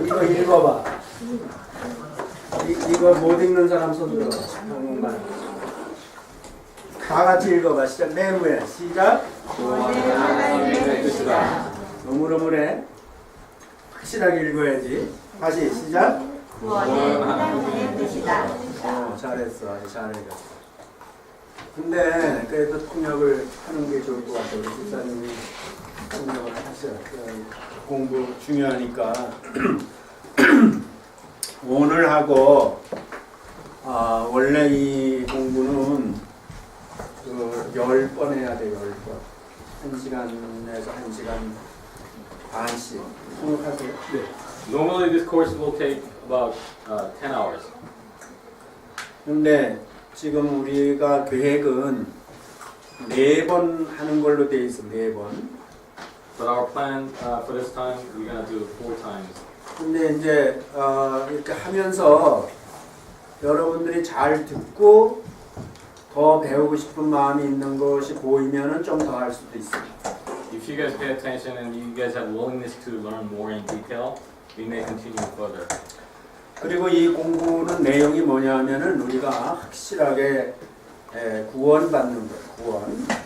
이거 읽어봐. 이거 못 읽는 사람 손 들어. 한국말. 다 같이 읽어봐. 시작. 내무에 시작. 하나님의 뜻이다. 너무너무해. 확실하게 읽어야지. 다시 시작. 구원은 하나님의 뜻이다. 잘했어. 아주 잘 읽었어. 근데 그래도 통역을 하는 게 좋을 것 같아요. 우리 집사님이 통역을 하셔. 공부 중요하니까. 오늘 하고 원래 이 공부는 10번 해야 돼요. 10번. 1시간에서 1시간 반씩. 통역하세요? 네. Normally this course will take about 10 hours. 근데 지금 우리가 계획은 4번 하는 걸로 돼 있어. 4번. But our plan for this time, we're gonna do it 4 times. 근데 이제 이렇게 하면서 여러분들이 잘 듣고 더 배우고 싶은 마음이 있는 것이 보이면은 좀 더 할 수도 있습니다. If you guys pay attention and you guys have willingness to learn more in detail, we may continue further. 그리고 이 공부는 내용이 뭐냐면은 우리가 확실하게 구원받는 거예요. 구원.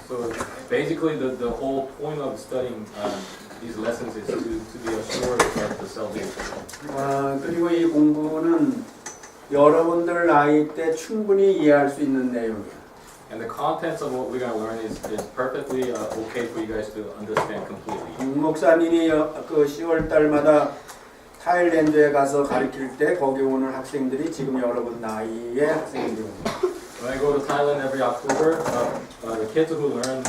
So basically, the whole point of studying these lessons is to be assured of the salvation. 그리고 이 공부는 여러분들 나이 때 충분히 이해할 수 있는 내용이에요. And the contents of what we're going to learn is perfectly okay for you guys to understand completely. 목사님이 그 10월 달마다 타일랜드에 가서 가르칠 때 거기 오는 학생들이 지금 여러분 나이의 학생들이 옵니다. When I go to Thailand every October, the kids who learn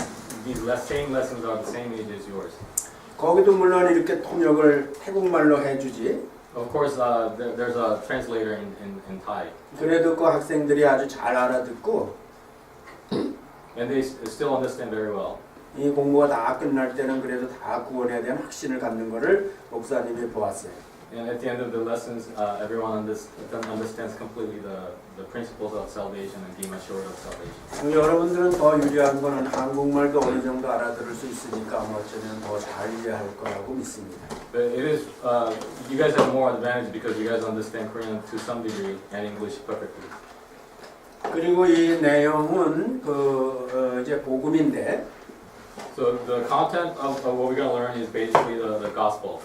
these same lessons are the same age as yours. 거기도 물론 이렇게 통역을 태국말로 해주지. Of course, there's a translator in Thai. 그래도 그 학생들이 아주 잘 알아듣고 And they still understand very well. 이 공부가 다 끝날 때는 그래도 다 구원에 대한 확신을 갖는 것을 목사님이 보았어요. And at the end of the lessons, everyone understands completely the principles of salvation and being assured of salvation. 여러분들은 더 유리한 거는 한국말도 어느 정도 알아들을 수 있으니까 아마 어쩌면 더 잘 이해할 거라고 믿습니다. But it is, you guys have more advantage because you guys understand Korean to some degree and English perfectly. 그리고 이 내용은 이제 복음인데. So the content of what we're going to learn is basically the gospel.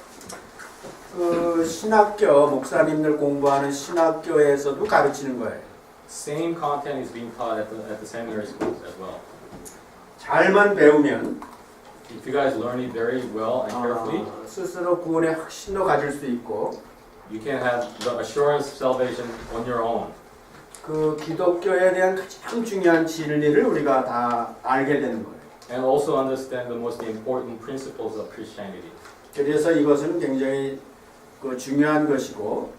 그 신학교 목사님들 공부하는 신학교에서도 가르치는 거예요. Same content is being taught at the seminary schools as well. 잘만 배우면 If you guys learn it very well and carefully, 스스로 구원의 확신도 가질 수 있고 you can have the assurance of salvation on your own. 그 기독교에 대한 가장 중요한 진리를 우리가 다 알게 되는 거예요. And also understand the most important principles of Christianity. 그래서 이것은 굉장히 중요한 것이고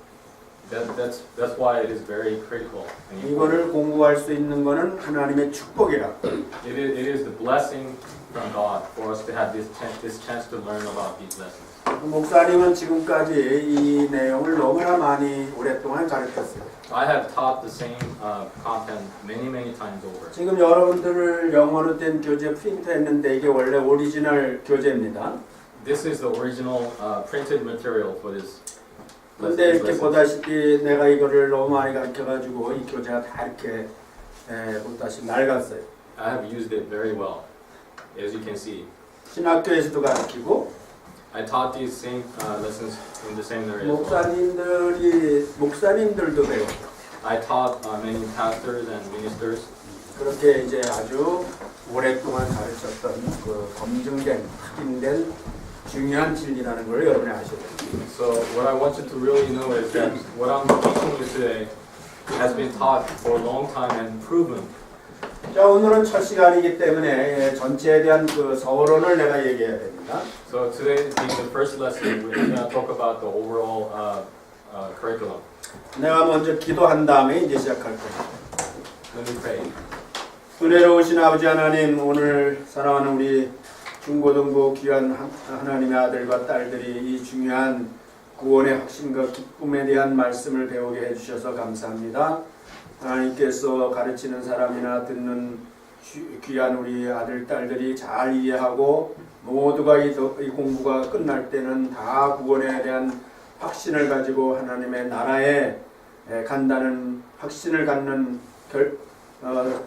That's why it is very critical. And 이거를 공부할 수 있는 것은 하나님의 축복이라. it is the blessing from God for us to have this chance to learn about these lessons. 목사님은 지금까지 이 내용을 너무나 많이 오랫동안 가르쳤어요. I have taught the same content many times over. 지금 여러분들을 영어로 된 교재 프린트했는데 이게 원래 오리지널 교재입니다. This is the original printed material for this. 그런데 이렇게 보다시피 내가 이거를 너무 많이 가르쳐가지고 이 교재가 다 이렇게 보다시피 낡았어요. I have used it very well, as you can see. 신학교에서도 가르치고 I taught these same lessons in the seminary as well. 목사님들도 배우고 I taught many pastors and ministers. 그렇게 이제 아주 오랫동안 가르쳤던 그 검증된 확인된 중요한 진리라는 걸 여러분이 아셔야 돼요. So what I want you to really know is that what I'm teaching you today has been taught for a long time and proven. 자, 오늘은 첫 시간이기 때문에 전체에 대한 그 서론을 내가 얘기해야 됩니다. So today being the first lesson, we're going to talk about the overall curriculum. 내가 먼저 기도한 다음에 이제 시작할 거예요. Let me pray. 은혜로우신 아버지 하나님, 오늘 사랑하는 우리 중고등부 귀한 하나님의 아들과 딸들이 이 중요한 구원의 확신과 기쁨에 대한 말씀을 배우게 해주셔서 감사합니다. 하나님께서 가르치는 사람이나 듣는 귀한 우리 아들 딸들이 잘 이해하고 모두가 이 공부가 끝날 때는 다 구원에 대한 확신을 가지고 하나님의 나라에 간다는 확신을 갖는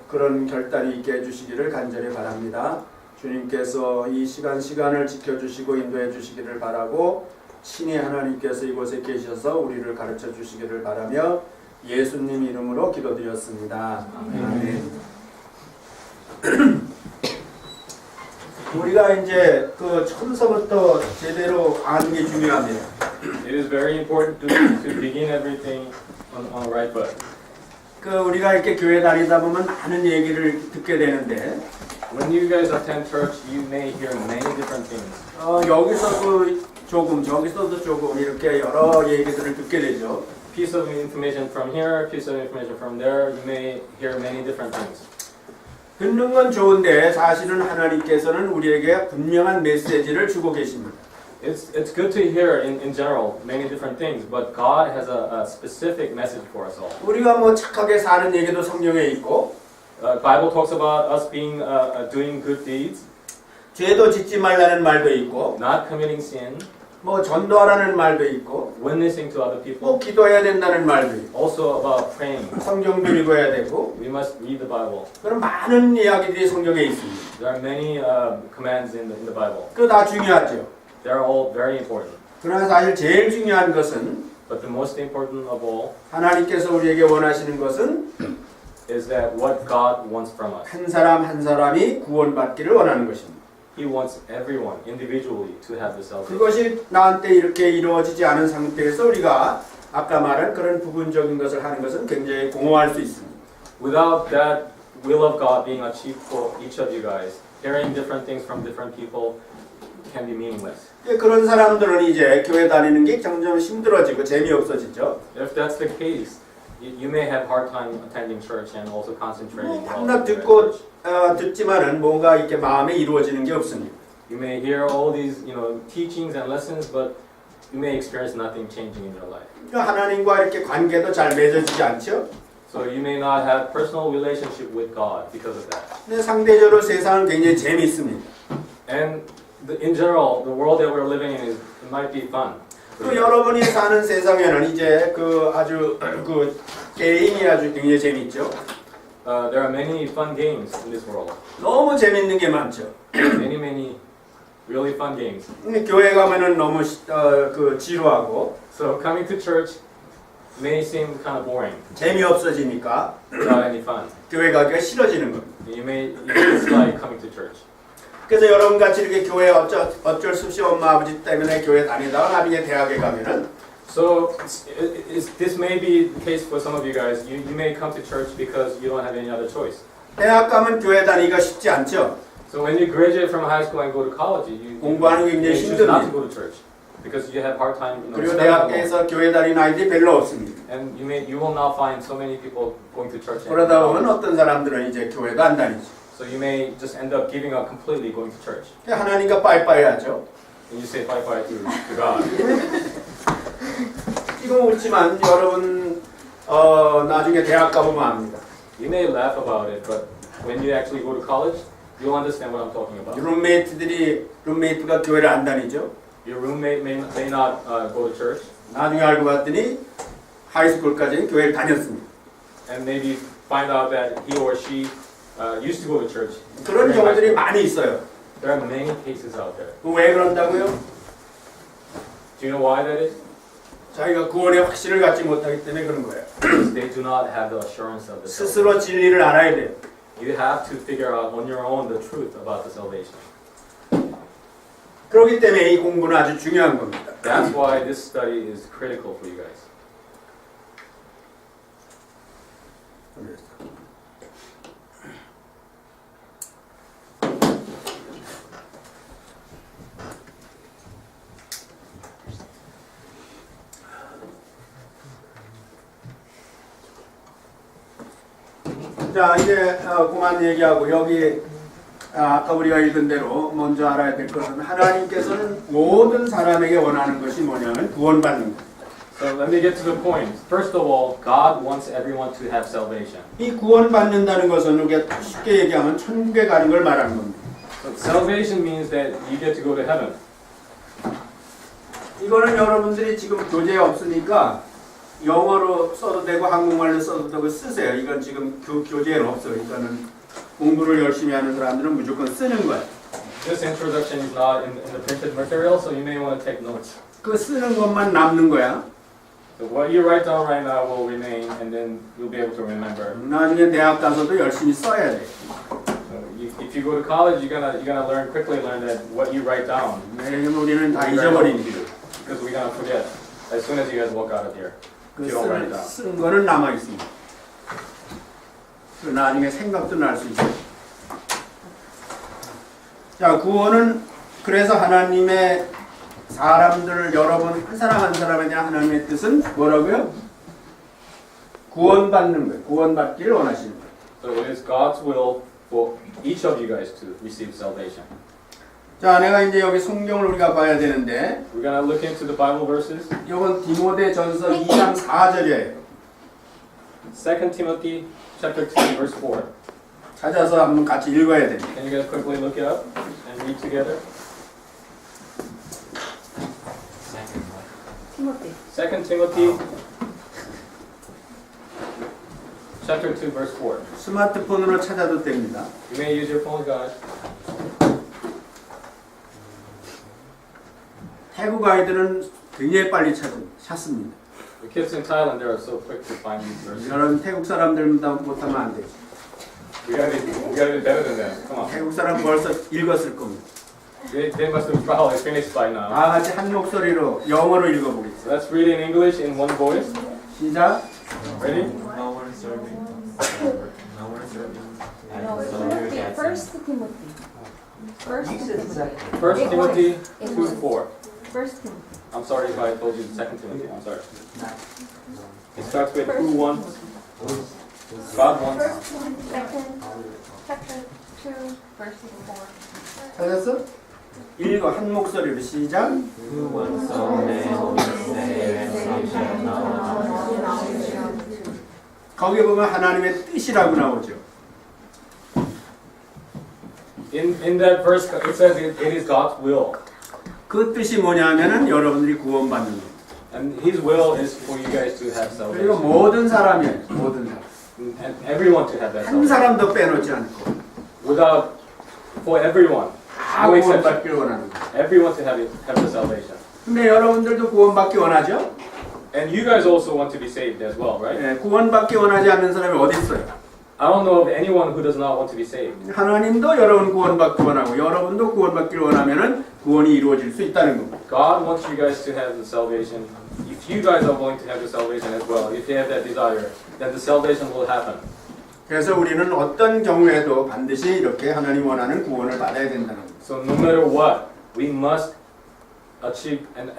그런 결단이 있게 해주시기를 간절히 바랍니다. 주님께서 이 시간을 지켜주시고 인도해 주시기를 바라고 친히 하나님께서 이곳에 계셔서 우리를 가르쳐 주시기를 바라며 예수님 이름으로 기도드렸습니다. 아멘. 우리가 이제 그 처음서부터 제대로 아는 게 중요합니다. It is very important to begin everything on the right foot. 그 우리가 이렇게 교회 다니다 보면 많은 얘기를 듣게 되는데 When you guys attend church, you may hear many different things. 여기서도 조금 저기서도 조금 이렇게 여러 얘기들을 듣게 되죠. Piece of information from here, piece of information from there. You may hear many different things. 듣는 건 좋은데 사실은 하나님께서는 우리에게 분명한 메시지를 주고 계십니다. It's good to hear in general many different things, but God has a specific message for us all. 우리가 뭐 착하게 사는 얘기도 성경에 있고 Bible talks about us being doing good deeds, 죄도 짓지 말라는 말도 있고 not committing sin, 뭐 전도하라는 말도 있고 witnessing to other 뭐 people, 기도해야 된다는 말도 있고 also about praying. 성경도 읽어야 되고 We must read the Bible. 그런 많은 이야기들이 성경에 있습니다. There are many commands in the Bible. 그거 다 중요하죠. They're all very important. 그러나 사실 제일 중요한 것은 But the most important of all 하나님께서 우리에게 원하시는 것은 is that what God wants from us. 한 사람 한 사람이 구원받기를 원하는 것입니다. He wants everyone individually to have the salvation. 그것이 나한테 이렇게 이루어지지 않은 상태에서 우리가 아까 말한 그런 부분적인 것을 하는 것은 굉장히 공허할 수 있습니다. Without that will of God being achieved for each of you guys, hearing different things from different people can be meaningless. 그런 사람들은 이제 교회 다니는 게 점점 힘들어지고 재미없어지죠. If that's the case, you may have hard time attending church and also concentrating. 밤낮 듣고 듣지만은 뭔가 이렇게 마음에 이루어지는 게 없습니다. You may hear all these, teachings and lessons, but you may experience nothing changing in your life. 하나님과 이렇게 관계도 잘 맺어지지 않죠. So you may not have personal relationship with God because of that. 근데 상대적으로 세상은 굉장히 재미있습니다. And in general, the world that we're living in it might be fun. 또 여러분이 사는 세상에는 이제 아주 게임이 아주 굉장히 재미있죠. There are many fun games in this world. 너무 재밌는 게 많죠. Many really fun games. 근데 교회 가면은 너무 지루하고 So coming to church may seem kind of boring 재미없어지니까 without any fun. 교회 가기가 싫어지는 겁니다. You may dislike coming to church. 그래서 여러분 같이 이렇게 교회 어쩔 수 없이 엄마 아버지 때문에 교회 다니다가 나중에 대학에 가면은 So this may be the case for some of you guys. You may come to church because you don't have any other choice. 대학 가면 교회 다니기가 쉽지 않죠. So when you graduate from high school and go to college, you 공부하는 게 굉장히 choose not to 힘듭니다. go to church because you have hard time. 그리고 studying alone. 대학에서 교회 다니는 아이들이 별로 없습니다. And you will not find so many people going to church. 그러다 보면 어떤 사람들은 이제 교회도 안 다니죠. So you may just end up giving up completely going to church. 하나님과 빠이빠이 하죠. And you say bye bye to God. 지금 웃지만 여러분 나중에 대학 가보면 압니다. You may laugh about it, but when you actually go to college, you'll understand what I'm talking about. 룸메이트가 교회를 안 다니죠. Your roommate may not go to church, 나중에 알고 봤더니 하이스쿨까지 교회를 다녔습니다. and maybe find out that he or she used to go to church. 그런 경우들이 많이 있어요. There are many cases out there. 왜 그런다고요? Do you know why that is? 자기가 구원의 확신을 갖지 못하기 때문에 그런 거예요. Because they do not have the assurance of the salvation. 스스로 진리를 알아야 돼요. You have to figure out on your own the truth about the salvation. 그렇기 때문에 이 공부는 아주 중요한 겁니다. That's why this study is critical for you guys. 자 이제 그만 얘기하고 여기 아까 우리가 읽은 대로 먼저 알아야 될 것은 하나님께서는 모든 사람에게 원하는 것이 뭐냐면 구원받는 것. So let me get to the point. First of all, God wants everyone to have salvation. 이 구원받는다는 것은 이게 쉽게 얘기하면 천국에 가는 걸 말하는 겁니다. So salvation means that you get to go to heaven. 이거는 여러분들이 지금 교재에 없으니까 영어로 써도 되고 한국말로 써도 되고 쓰세요. 이건 지금 교재에는 없어요. 이거는 공부를 열심히 하는 사람들은 무조건 쓰는 거예요. This introduction is not in the printed material, so you may want to take notes. 그 쓰는 것만 남는 거야. So what you write down right now will remain, and then you'll be able to remember. 나중에 대학 가서도 열심히 써야 돼. So if you go to college, you're gonna quickly learn that what you write down. 내일 우리는 다 잊어버립니다. Because we're gonna forget as soon as you guys walk out of here. 그 You don't write it down. 쓴 거는 남아 있습니다. 그 나중에 생각도 날 수 있어요. 자, 구원은 그래서 하나님의 사람들 여러분 한 사람 한 사람에 대한 하나님의 뜻은 뭐라고요? 구원받는 거예요. 구원받기를 원하시는 거예요. So it is God's will for each of you guys to receive salvation. 자, 내가 이제 여기 성경을 우리가 봐야 되는데 We're gonna look into the Bible verses. 이건 디모데전서 2장 4절이에요. 2 Timothy chapter 2 verse 4. 찾아서 한번 같이 읽어야 됩니다. Can you guys quickly look it up and read together? 티모티. 2 Timothy chapter 2 verse 4. 스마트폰으로 찾아도 됩니다. You may use your phone, guys. 태국 아이들은 굉장히 빨리 찾습니다. The kids in Thailand, they are so quick to find these verses. 여러분 태국 사람들보다 못하면 안 돼요. We gotta be better than them. Come on. 태국 사람 벌써 읽었을 겁니다. They must have probably finished by now. 다 같이 한 목소리로 영어로 읽어보겠습니다. So let's read in English in one voice. 시작. Ready? No one serving. No one serving. First Timothy. First Timothy. 1 Timothy 2:4. First Timothy. I'm sorry if I told you 2 Timothy. I'm sorry. It starts with who wants. God wants. First one, second, chapter 2, verse 4. 찾았어? 읽어 한 목소리로 시작. Who wants someday to be saved and some shall not. 거기 보면 하나님의 뜻이라고 나오죠. In that verse, it says it is God's will. 그 뜻이 뭐냐면은 여러분들이 구원받는 거. And His will is for you guys to have 그리고 salvation. 모든 사람이에요. 모든 사람. And everyone to have that 한 salvation. 사람도 빼놓지 않고 Without, for everyone. 다 No exception. 구원받기를 원하는 거. Everyone to have the salvation. 근데 여러분들도 구원받기 원하죠? And you guys also want to be saved as well, right? 네, 구원받기 원하지 않는 사람이 어디 있어요? I don't know of anyone who does not want to be saved. 하나님도 여러분 구원받기 원하고 여러분도 구원받기를 원하면은 구원이 이루어질 수 있다는 겁니다. God wants you guys to have the salvation. If you guys are willing to have the salvation as well, if you have that desire, then the salvation will happen. 그래서 우리는 어떤 경우에도 반드시 이렇게 하나님 원하는 구원을 받아야 된다는 겁니다. So no matter what, we must achieve and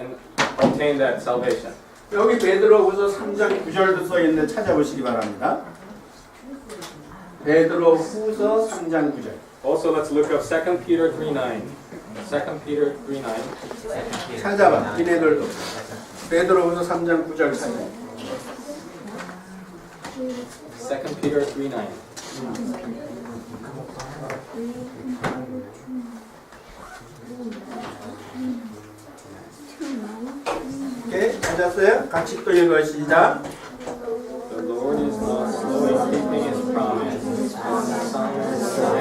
obtain that salvation. 여기 베드로후서 3장 9절도 써 있는데 찾아보시기 바랍니다. 베드로후서 3장 9절. Also, let's look up 2 Peter 3:9. 2 Peter 3:9. 찾아봐. 니네들도. 베드로후서 3장 9절 찾아. 2 Peter 3:9. 오케이, 찾았어요? 같이 또 읽어 시작. The Lord is not slow in keeping His promise, as some men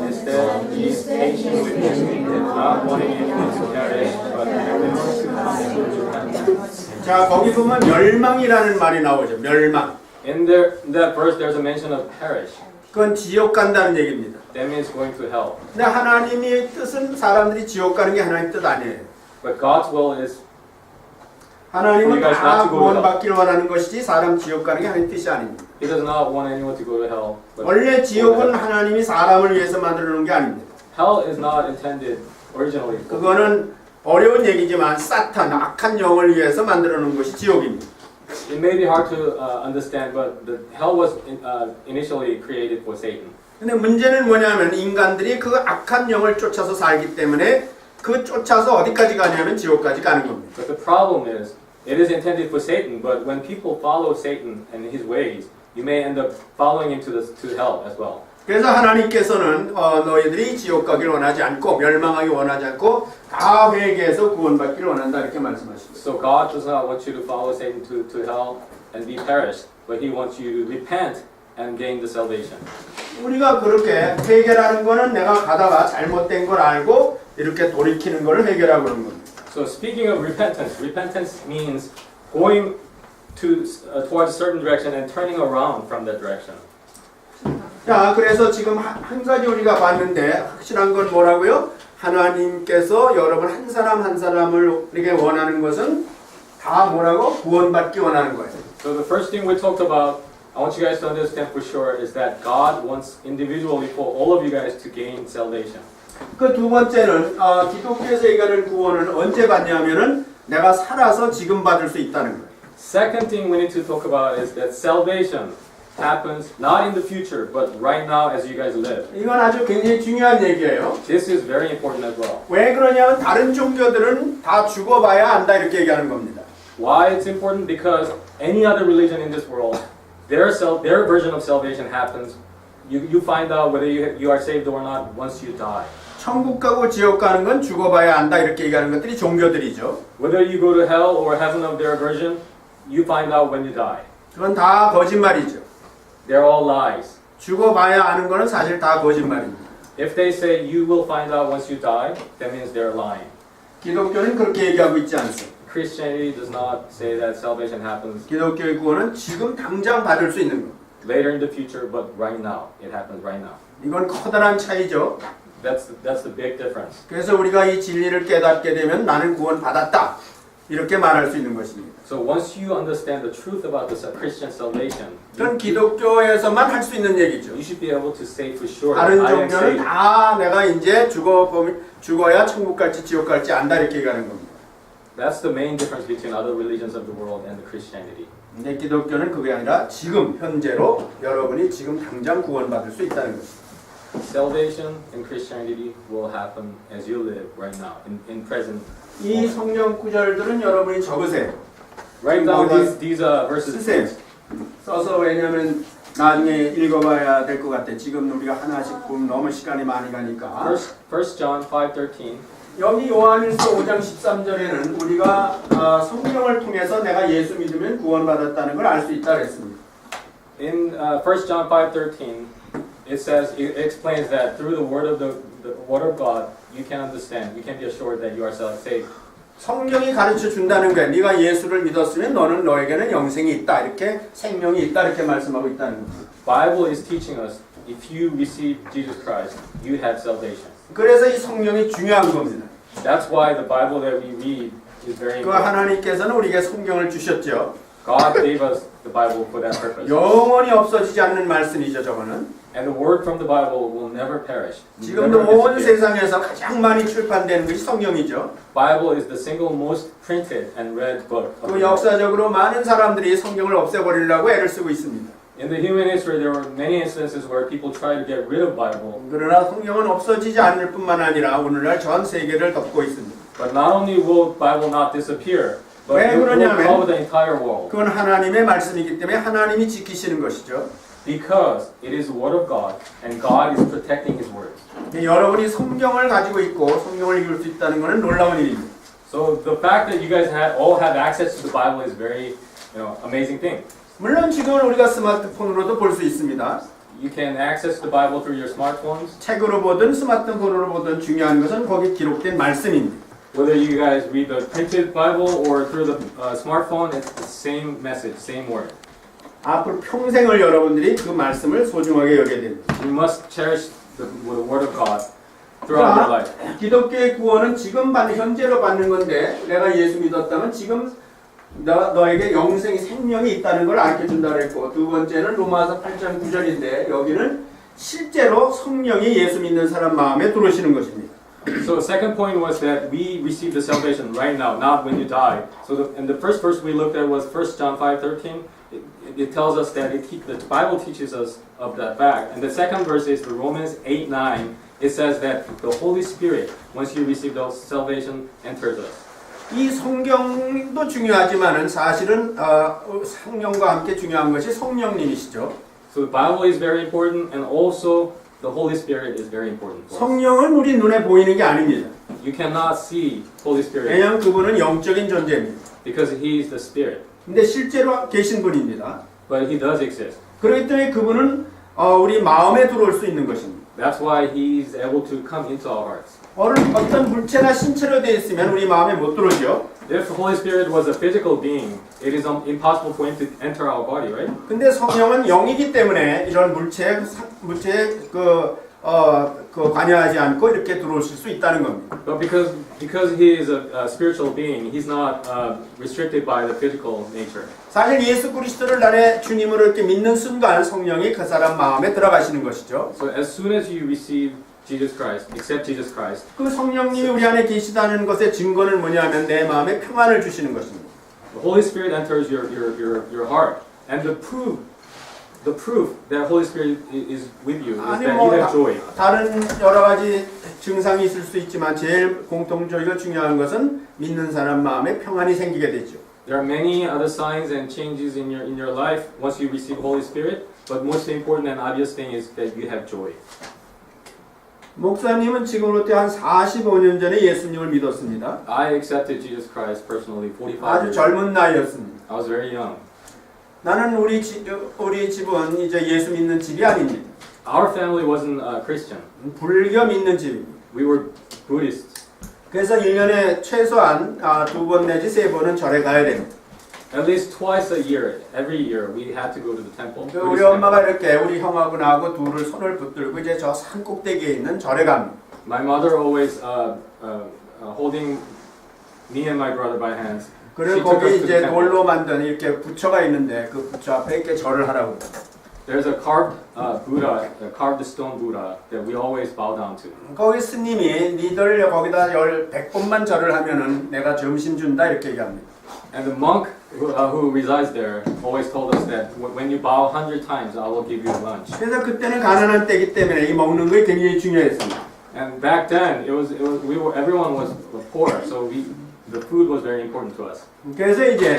instead He is patient with you, not wanting anyone to perish, but everyone to come to repentance. 자, 거기 보면 멸망이라는 말이 나오죠. 멸망. In that verse, there's a mention of perish. 그건 지옥 간다는 얘기입니다. That means going to hell. 근데 하나님의 뜻은 사람들이 지옥 가는 게 하나님 뜻 아니에요. But God's will is 하나님은 우리가 다 not to go to hell. 구원받기를 원하는 것이지 사람 지옥 가는 게 하나님 뜻이 아닙니다. He does not want anyone to go to hell. But 원래 지옥은 하나님이 사람을 위해서 만들어 놓은 게 아닙니다. hell is not intended originally. 그거는 어려운 얘기지만 사탄, 악한 영을 위해서 만들어 놓은 것이 지옥입니다. It may be hard to understand, but the hell was initially created for Satan. 근데 문제는 뭐냐면 인간들이 그 악한 영을 쫓아서 살기 때문에 그 쫓아서 어디까지 가냐면 지옥까지 가는 겁니다. But the problem is it is intended for Satan, but when people follow Satan and his ways, you may end up following him to hell as well. 그래서 하나님께서는 너희들이 지옥 가기를 원하지 않고 멸망하기 원하지 않고 다 회개해서 구원받기를 원한다 이렇게 말씀하십니다. So God does not want you to follow Satan to hell and be perished, but He wants you to repent and gain the salvation. 우리가 그렇게 회개라는 거는 내가 가다가 잘못된 걸 알고 이렇게 돌이키는 걸 회개라고 그러는 겁니다. So speaking of repentance, repentance means going towards a certain direction and turning around from that direction. 자, 그래서 지금 한 가지 우리가 봤는데 확실한 건 뭐라고요? 하나님께서 여러분 한 사람 한 사람을 우리에게 원하는 것은 다 뭐라고? 구원받기 원하는 거예요. So the first thing we talked about, I want you guys to understand for sure, is that God wants individually for all of you guys to gain salvation. 그 두 번째는 기독교에서 얘기하는 구원은 언제 받냐면은 내가 살아서 지금 받을 수 있다는 거예요. Second thing we need to talk about is that salvation happens not in the future, but right now as you guys live. 이건 아주 굉장히 중요한 얘기예요. This is very important as well. 왜 그러냐면 다른 종교들은 다 죽어봐야 안다 이렇게 얘기하는 겁니다. Why it's important? Because any other religion in this world, their version of salvation happens. You find out whether you are saved or not once you die. 천국 가고 지옥 가는 건 죽어봐야 안다 이렇게 얘기하는 것들이 종교들이죠. Whether you go to hell or heaven of their version, you find out when you die. 그건 다 거짓말이죠. They're all lies. 죽어봐야 아는 거는 사실 다 거짓말입니다. If they say you will find out once you die, that means they're lying. 기독교는 그렇게 얘기하고 있지 않습니다. Christianity does not say that salvation happens 기독교의 구원은 지금 당장 받을 수 있는 것. later in the future, but right now. It happens right now. 이건 커다란 차이죠. That's the big difference. 그래서 우리가 이 진리를 깨닫게 되면 나는 구원 받았다 이렇게 말할 수 있는 것입니다. So once you understand the truth about the Christian salvation, 그건 기독교에서만 할 수 있는 얘기죠. you should be able to say for sure 다른 that I am 종교는 saved. 다 내가 이제 죽어야 천국 갈지 지옥 갈지 안다 이렇게 얘기하는 겁니다. That's the main difference between other religions of the world and the Christianity. 근데 기독교는 그게 아니라 지금 현재로 여러분이 지금 당장 구원받을 수 있다는 것입니다. Salvation in Christianity will happen as you live right now, in present. 이 성경 구절들은 여러분이 적으세요. Write down these verses. 쓰세요. 써서 왜냐면 나중에 읽어봐야 될 것 같아. 지금 우리가 하나씩 보면 너무 시간이 많이 가니까. First John 5:13. 여기 요한일서 5장 13절에는 우리가 성경을 통해서 내가 예수 믿으면 구원받았다는 걸 알 수 있다 그랬습니다. In 1 John 5:13, it explains that through the word of God, you can understand, you can be assured that you are saved. 성경이 가르쳐 준다는 거야. 네가 예수를 믿었으면 너에게는 영생이 있다. 이렇게 생명이 있다. 이렇게 말씀하고 있다는 겁니다. Bible is teaching us if you receive Jesus Christ, you have salvation. 그래서 이 성경이 중요한 겁니다. That's why the Bible that we read is very 그 important. 하나님께서는 우리에게 성경을 주셨죠. God gave us the Bible for that purpose. 영원히 없어지지 않는 말씀이죠. 저거는. And the word from the Bible will never perish. 지금도 Never 온 disappear. 세상에서 가장 많이 출판되는 것이 성경이죠. Bible is the single most printed and read book. of 그 the world. 역사적으로 많은 사람들이 성경을 없애버리려고 애를 쓰고 있습니다. In the human history, there were many instances where people tried to get rid of Bible. 그러나 성경은 없어지지 않을 뿐만 아니라 오늘날 전 세계를 덮고 있습니다. But not only will Bible not disappear, but 왜 it will 그러냐면 cover the entire world. 그건 하나님의 말씀이기 때문에 하나님이 지키시는 것이죠. Because it is the word of God, and God is protecting His word. 여러분이 성경을 가지고 있고 성경을 읽을 수 있다는 것은 놀라운 일입니다. So the fact that you guys all have access to the Bible is very, amazing thing. 물론 지금은 우리가 스마트폰으로도 볼 수 있습니다. You can access the Bible through your smartphones. 책으로 보든 스마트폰으로 보든 중요한 것은 거기 기록된 말씀입니다. Whether you guys read the printed Bible or through the smartphone, it's the same message, same word. 앞으로 평생을 여러분들이 그 말씀을 소중하게 여겨야 됩니다. You must cherish the word of God throughout your life. 기독교의 구원은 지금 현재로 받는 건데 내가 예수 믿었다면 지금 너에게 영생이 생명이 있다는 걸 알려준다 그랬고 두 번째는 로마서 8장 9절인데 여기는 실제로 성령이 예수 믿는 사람 마음에 들어오시는 것입니다. So the second point was that we receive the salvation right now, not when you die. So and the first verse we looked at was 1 John 5:13. It tells us that the Bible teaches us of that fact. And the second verse is the Romans 8:9. It says that the Holy Spirit, once you receive the salvation, enters us. 이 성경도 중요하지만은 사실은 성령과 함께 중요한 것이 성령님이시죠. So the Bible is very important, and also the Holy Spirit is very important for us. 성령은 우리 눈에 보이는 게 아닙니다. You cannot see Holy Spirit 왜냐하면 그분은 영적인 존재입니다. because He is the Spirit, 근데 실제로 계신 분입니다. but He does exist. 그렇기 때문에 그분은 우리 마음에 들어올 수 있는 것입니다. That's why He is able to come into our hearts. 어떤 물체나 신체로 되어 있으면 우리 마음에 못 들어오죠. If the Holy Spirit was a physical being, it is impossible for Him to enter our body, right? 근데 성령은 영이기 때문에 이런 물체에 관여하지 않고 이렇게 들어오실 수 있다는 겁니다. But because He is a spiritual being, He's not restricted by the physical nature. 사실 예수 그리스도를 나의 주님으로 이렇게 믿는 순간 성령이 그 사람 마음에 들어가시는 것이죠. So as soon as you receive Jesus Christ, accept Jesus Christ, 그 성령님이 우리 안에 계시다는 것의 증거는 뭐냐면 내 마음에 평안을 주시는 것입니다. the Holy Spirit enters your heart, and the proof that Holy Spirit is with you is 아니 that 뭐 you have joy. 다른 여러 가지 증상이 있을 수 있지만 제일 공통적이고 중요한 것은 믿는 사람 마음에 평안이 생기게 되죠. There are many other signs and changes in your life once you receive Holy Spirit, but most important and obvious thing is that you have joy. 목사님은 지금으로부터 한 45년 전에 예수님을 믿었습니다. I accepted Jesus Christ personally 45 아주 years ago. 젊은 나이였습니다. I was very young. 나는 우리 집은 이제 예수 믿는 집이 아닙니다. Our family wasn't Christian. 불교 믿는 집입니다. We were Buddhists. 그래서 1년에 최소한 2번 내지 3번은 절에 가야 됩니다. At least twice a year, every year, we had to go to the temple. 그 우리 엄마가 이렇게 우리 형하고 나하고 둘을 손을 붙들고 이제 저 산 꼭대기에 있는 절에 갑니다. My mother always holding me and my brother by hands. 그리고 She took 거기 us to the 이제 temple. 돌로 만든 이렇게 부처가 있는데 그 부처 앞에 이렇게 절을 하라고. There's a carved Buddha, a carved stone Buddha that we always bow down to. 거기 스님이 니들 거기다 100번만 절을 하면은 내가 점심 준다 이렇게 얘기합니다. And the monk who resides there always told us that when you bow 100 times, I will give you lunch. 그래서 그때는 가난한 때이기 때문에 이 먹는 게 굉장히 중요했습니다. And back then, everyone was poor, so the food was very important to us. 그래서 이제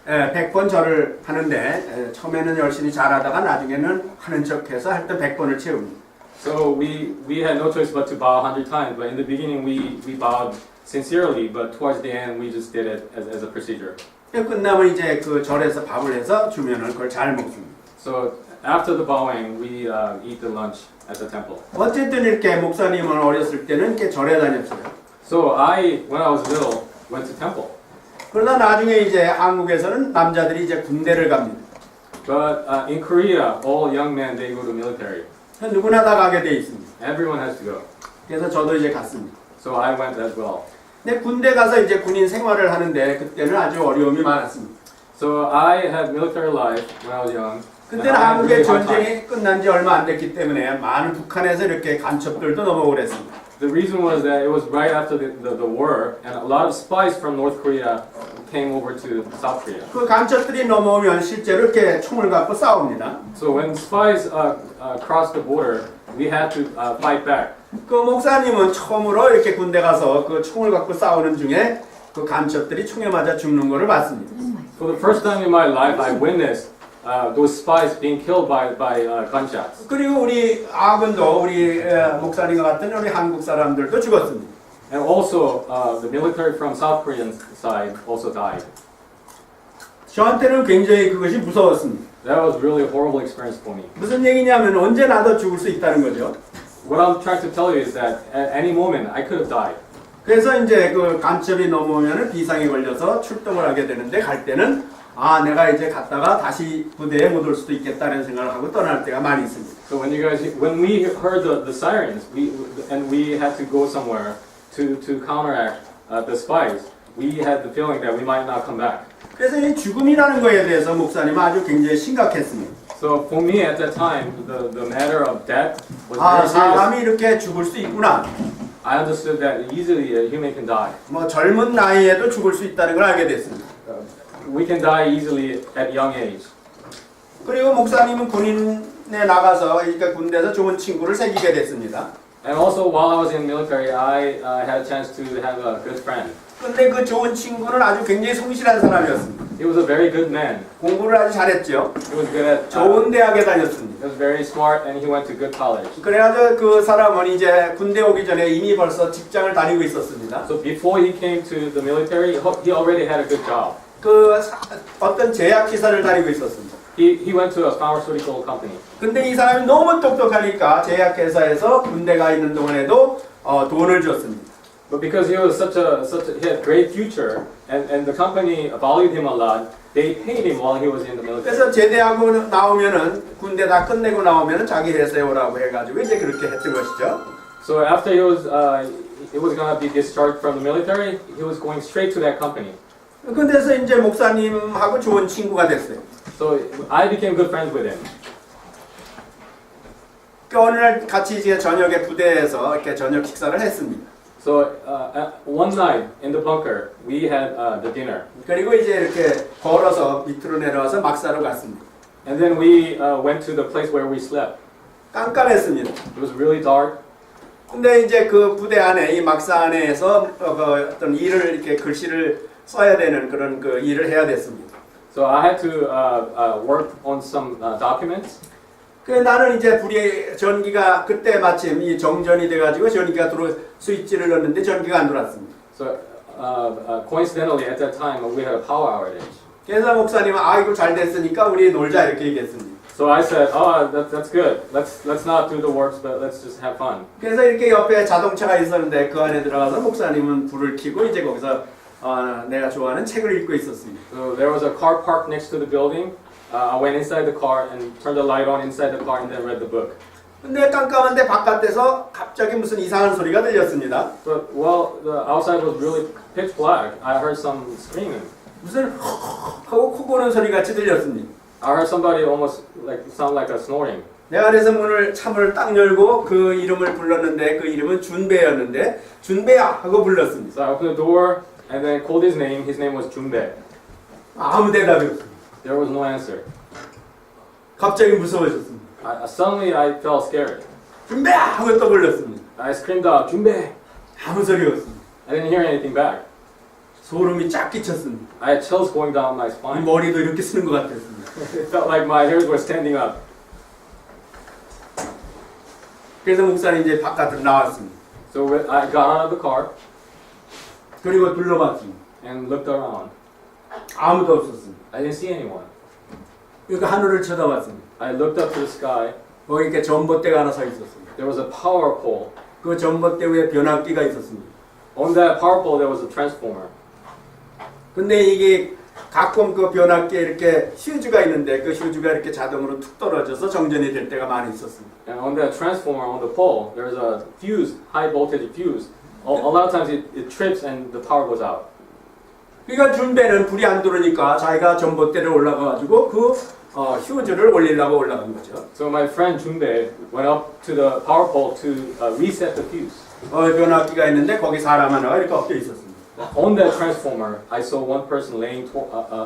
100번 절을 하는데 처음에는 열심히 잘하다가 나중에는 하는 척해서 하여튼 100번을 채웁니다. So we had no choice but to bow 100 times, but in the beginning we bowed sincerely, but towards the end we just did it as a procedure. 끝나면 이제 그 절에서 밥을 해서 주면은 그걸 잘 먹습니다. So after the bowing, we eat the lunch at the temple. 어쨌든 이렇게 목사님은 어렸을 때는 이렇게 절에 다녔어요. So when I was little, went to temple. 그러다 나중에 이제 한국에서는 남자들이 이제 군대를 갑니다. But in Korea, all young men they go to military. 누구나 다 가게 돼 있습니다. Everyone has to go. 그래서 저도 이제 갔습니다. So I went as well. 근데 군대 가서 이제 군인 생활을 하는데 그때는 아주 어려움이 많았습니다. So I had military life when I was young. 그때는 한국의 전쟁이 끝난 지 얼마 안 됐기 때문에 많은 북한에서 이렇게 간첩들도 넘어오고 그랬습니다. The reason was that it was right after the war, and a lot of spies from North Korea came over to South Korea. 그 간첩들이 넘어오면 실제로 이렇게 총을 갖고 싸웁니다. So when spies crossed the border, we had to fight back. 그 목사님은 처음으로 이렇게 군대 가서 그 총을 갖고 싸우는 중에 그 간첩들이 총에 맞아 죽는 것을 봤습니다. For the first time in my life, I witnessed those spies being killed by gunshots. 그리고 우리 아군도 우리 목사님과 같은 우리 한국 사람들도 죽었습니다. And also, the military from South Korean side also died. 저한테는 굉장히 그것이 무서웠습니다. That was really a horrible experience for me. 무슨 얘기냐면 언제 나도 죽을 수 있다는 거죠. What I'm trying to tell you is that at any moment I could have died. 그래서 이제 그 간첩이 넘어오면 비상이 걸려서 출동을 하게 되는데 갈 때는 내가 이제 갔다가 다시 부대에 못 올 수도 있겠다는 생각을 하고 떠날 때가 많이 있습니다. So when we heard the sirens, we had to go somewhere to counteract the spies, we had the feeling that we might not come back. 그래서 이 죽음이라는 거에 대해서 목사님은 아주 굉장히 심각했습니다. So for me at that time, the matter of death was very serious. 사람이 이렇게 죽을 수 있구나. I understood that easily a human can die. 뭐 젊은 나이에도 죽을 수 있다는 걸 알게 됐습니다. We can die easily at young age. 그리고 목사님은 군인에 나가서 그러니까 군대에서 좋은 친구를 사귀게 됐습니다. And also while I was in military, I had a chance to have a good friend. 근데 그 좋은 친구는 아주 굉장히 성실한 사람이었습니다. He was a very good man. 공부를 아주 잘했죠. He was good at. 좋은 대학에 다녔습니다. He was very smart, and he went to good college. 그래가지고 그 사람은 이제 군대 오기 전에 이미 벌써 직장을 다니고 있었습니다. So before he came to the military, he already had a good job. 어떤 제약 기사를 다니고 있었습니다. He went to a pharmaceutical company. 근데 이 사람이 너무 똑똑하니까 제약회사에서 군대가 있는 동안에도 돈을 줬습니다. But because he was he had great future, and the company valued him a lot, they paid him while he was in the military. 그래서 제대하고 나오면은 군대 다 끝내고 나오면은 자기 회사에 오라고 해가지고 이제 그렇게 했던 것이죠. So after he was gonna be discharged from the military, he was going straight to that company. 근데서 이제 목사님하고 좋은 친구가 됐어요. So I became good friends with him. 그 어느 날 같이 이제 저녁에 부대에서 이렇게 저녁 식사를 했습니다. So one night in the bunker, we had the dinner, 그리고 이제 이렇게 걸어서 밑으로 내려와서 막사로 갔습니다. and then we went to the place where we slept. 깜깜했습니다. It was really dark. 근데 이제 그 부대 안에 이 막사 안에서 어떤 일을 이렇게 글씨를 써야 되는 그런 그 일을 해야 됐습니다. So I had to work on some documents. 그 나는 이제 불이 전기가 그때 마침 이 정전이 돼가지고 전기가 스위치를 넣었는데 전기가 안 들어왔습니다. So coincidentally, at that time, we had a power outage. 그래서 목사님은 이거 잘 됐으니까 우리 놀자 이렇게 얘기했습니다. So I said, "Oh, that's good. Let's not do the works, but let's just have fun." 그래서 이렇게 옆에 자동차가 있었는데 그 안에 들어가서 목사님은 불을 켜고 이제 거기서 내가 좋아하는 책을 읽고 있었습니다. So there was a car parked next to the building. I went inside the car and turned the light on inside the car and then read the book. 근데 깜깜한데 바깥에서 갑자기 무슨 이상한 소리가 들렸습니다. But while the outside was really pitch black, I heard some screaming. 무슨 하고 코 고는 소리 같이 들렸습니다. I heard somebody almost sound like a snoring. 내가 그래서 차문을 딱 열고 그 이름을 불렀는데 그 이름은 준배였는데 준배야 하고 불렀습니다. So I opened the door and then called his name. His name was Junbae. 아무 대답이 없습니다. There was no answer. 갑자기 무서워졌습니다. Suddenly I felt scared. 준배야 하고 또 불렀습니다. I screamed out, Junbae! 아무 소리가 없습니다. I didn't hear anything back. 소름이 쫙 끼쳤습니다. I had chills going down my 이 spine. 머리도 이렇게 쓰는 것 같았습니다. It felt like my hairs were standing up. 그래서 목사님 이제 바깥으로 나왔습니다. So I got out of the car 그리고 둘러봤습니다. and looked around. 아무도 없었습니다. I didn't see anyone. 그러니까 하늘을 쳐다봤습니다. I looked up to the sky. 거기 이렇게 전봇대가 하나 서 있었습니다. There was a power pole. 그 전봇대 위에 변압기가 있었습니다. On that power pole there was a transformer. 근데 이게 가끔 그 변압기에 이렇게 휴즈가 있는데 그 휴즈가 이렇게 자동으로 툭 떨어져서 정전이 될 때가 많이 있었습니다. And on that transformer, on the pole, there's a fuse, high voltage fuse. A lot of times it trips and the power goes out. 그러니까 준배는 불이 안 들어오니까 자기가 전봇대를 올라가가지고 그 휴즈를 올리려고 올라간 거죠. So my friend Junbae went up to the power pole to reset the fuse. 변압기가 있는데 거기 사람 하나가 이렇게 엎겨 있었습니다. On that transformer, I saw one person laying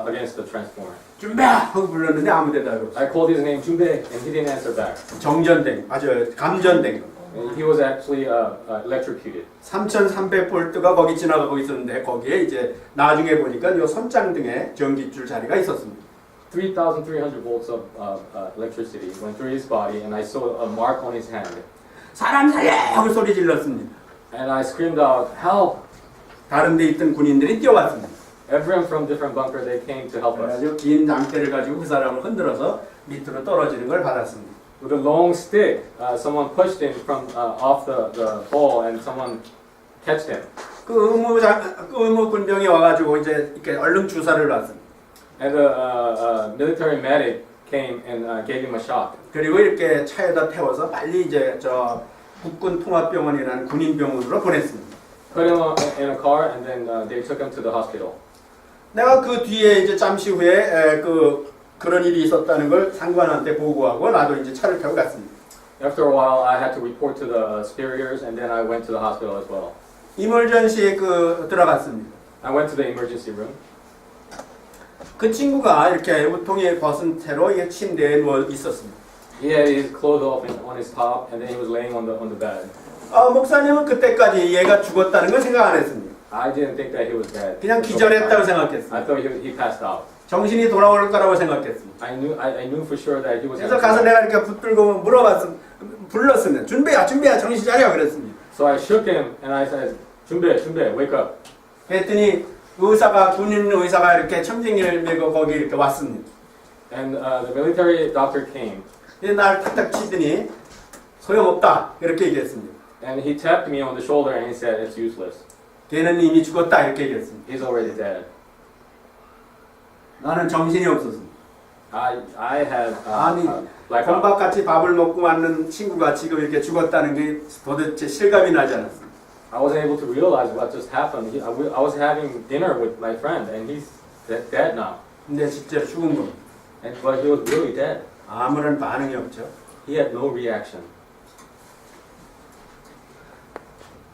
against the transformer. 준배 하고 불렀는데 아무 대답이 없어요. I called his name Junbae, and he didn't answer back. 정전된, 아주 감전된 거. And he was actually electrocuted. 3,300볼트가 거기 지나가고 있었는데 거기에 이제 나중에 보니까 요 선장등에 전기줄 자리가 있었습니다. 3,300 volts of electricity went through his body, and I saw a mark on his hand. 사람 살려! 하고 소리 질렀습니다. And I screamed out, "Help!" 다른 데 있던 군인들이 뛰어왔습니다. Everyone from different bunker, they came to help us. 그래가지고 긴 낭대를 가지고 그 사람을 흔들어서 밑으로 떨어지는 걸 받았습니다. With a long stick, someone pushed him from off the pole, and someone catched him. 그 의무 군병이 와가지고 이제 이렇게 얼른 주사를 놨습니다. And the military medic came and gave him a shot. 그리고 이렇게 차에다 태워서 빨리 이제 저 국군 통합병원이라는 군인병원으로 보냈습니다. Put him in a car, and then they took him to the hospital. 내가 그 뒤에 이제 잠시 후에 그런 일이 있었다는 걸 상관한테 보고하고 나도 이제 차를 타고 갔습니다. After a while, I had to report to the superiors, and then I went to the hospital as well. 이멀전시에 들어갔습니다. I went to the emergency room. 그 친구가 이렇게 우통에 벗은 채로 이 침대에 누워 있었습니다. He had his clothes off on his top, and then he was laying on the bed. 목사님은 그때까지 얘가 죽었다는 걸 생각 안 했습니다. I didn't think that he was dead. 그냥 기절했다고 I 생각했습니다. thought he passed out. 정신이 돌아올 거라고 생각했습니다. I knew for sure that he was. 그래서 가서 내가 이렇게 붙들고 불렀습니다. 준비야, 정신 차려 그랬습니다. So I shook him and I said, 준비, wake up. 그랬더니 군인 의사가 이렇게 청진기를 메고 거기 이렇게 왔습니다. And the military doctor came 근데 날 탁탁 치더니 소용없다 이렇게 얘기했습니다. and he tapped me on the shoulder and he said, it's useless. 걔는 이미 죽었다 이렇게 얘기했습니다. He's already dead. 나는 정신이 없었습니다. I had 아니, blackout. 곰밥같이 밥을 먹고 왔는 친구가 지금 이렇게 죽었다는 게 도대체 실감이 나지 않았습니다. I wasn't able to realize what just happened. I was having dinner with my friend and he's dead now. 근데 실제로 죽은 겁니다. But he was really dead. 아무런 반응이 없죠. He had no reaction.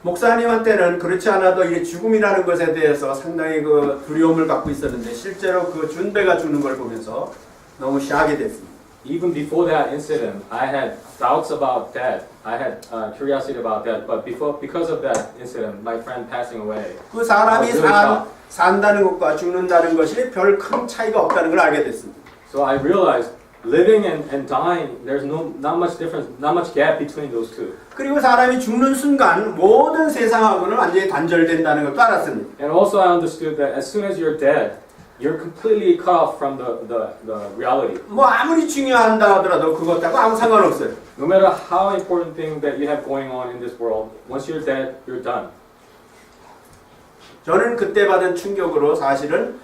목사님한테는 그렇지 않아도 이 죽음이라는 것에 대해서 상당히 그 두려움을 갖고 있었는데 실제로 그 준배가 죽는 걸 보면서 너무 시하게 됐습니다. Even before that incident, I had doubts about that. I had curiosity about that. But because of that incident, my friend passing away, 그 사람이 really shocked. 산다는 것과 죽는다는 것이 별 큰 차이가 없다는 걸 알게 됐습니다. So I realized living and dying, there's not much difference, not much gap between those two. 그리고 사람이 죽는 순간 모든 세상하고는 완전히 단절된다는 것도 알았습니다. And also I understood that as soon as you're dead, you're completely cut off from the reality. 뭐 아무리 중요한다 하더라도 그것하고 아무 상관없어요. No matter how important thing that you have going on in this world, once you're dead, you're done. 저는 그때 받은 충격으로 사실은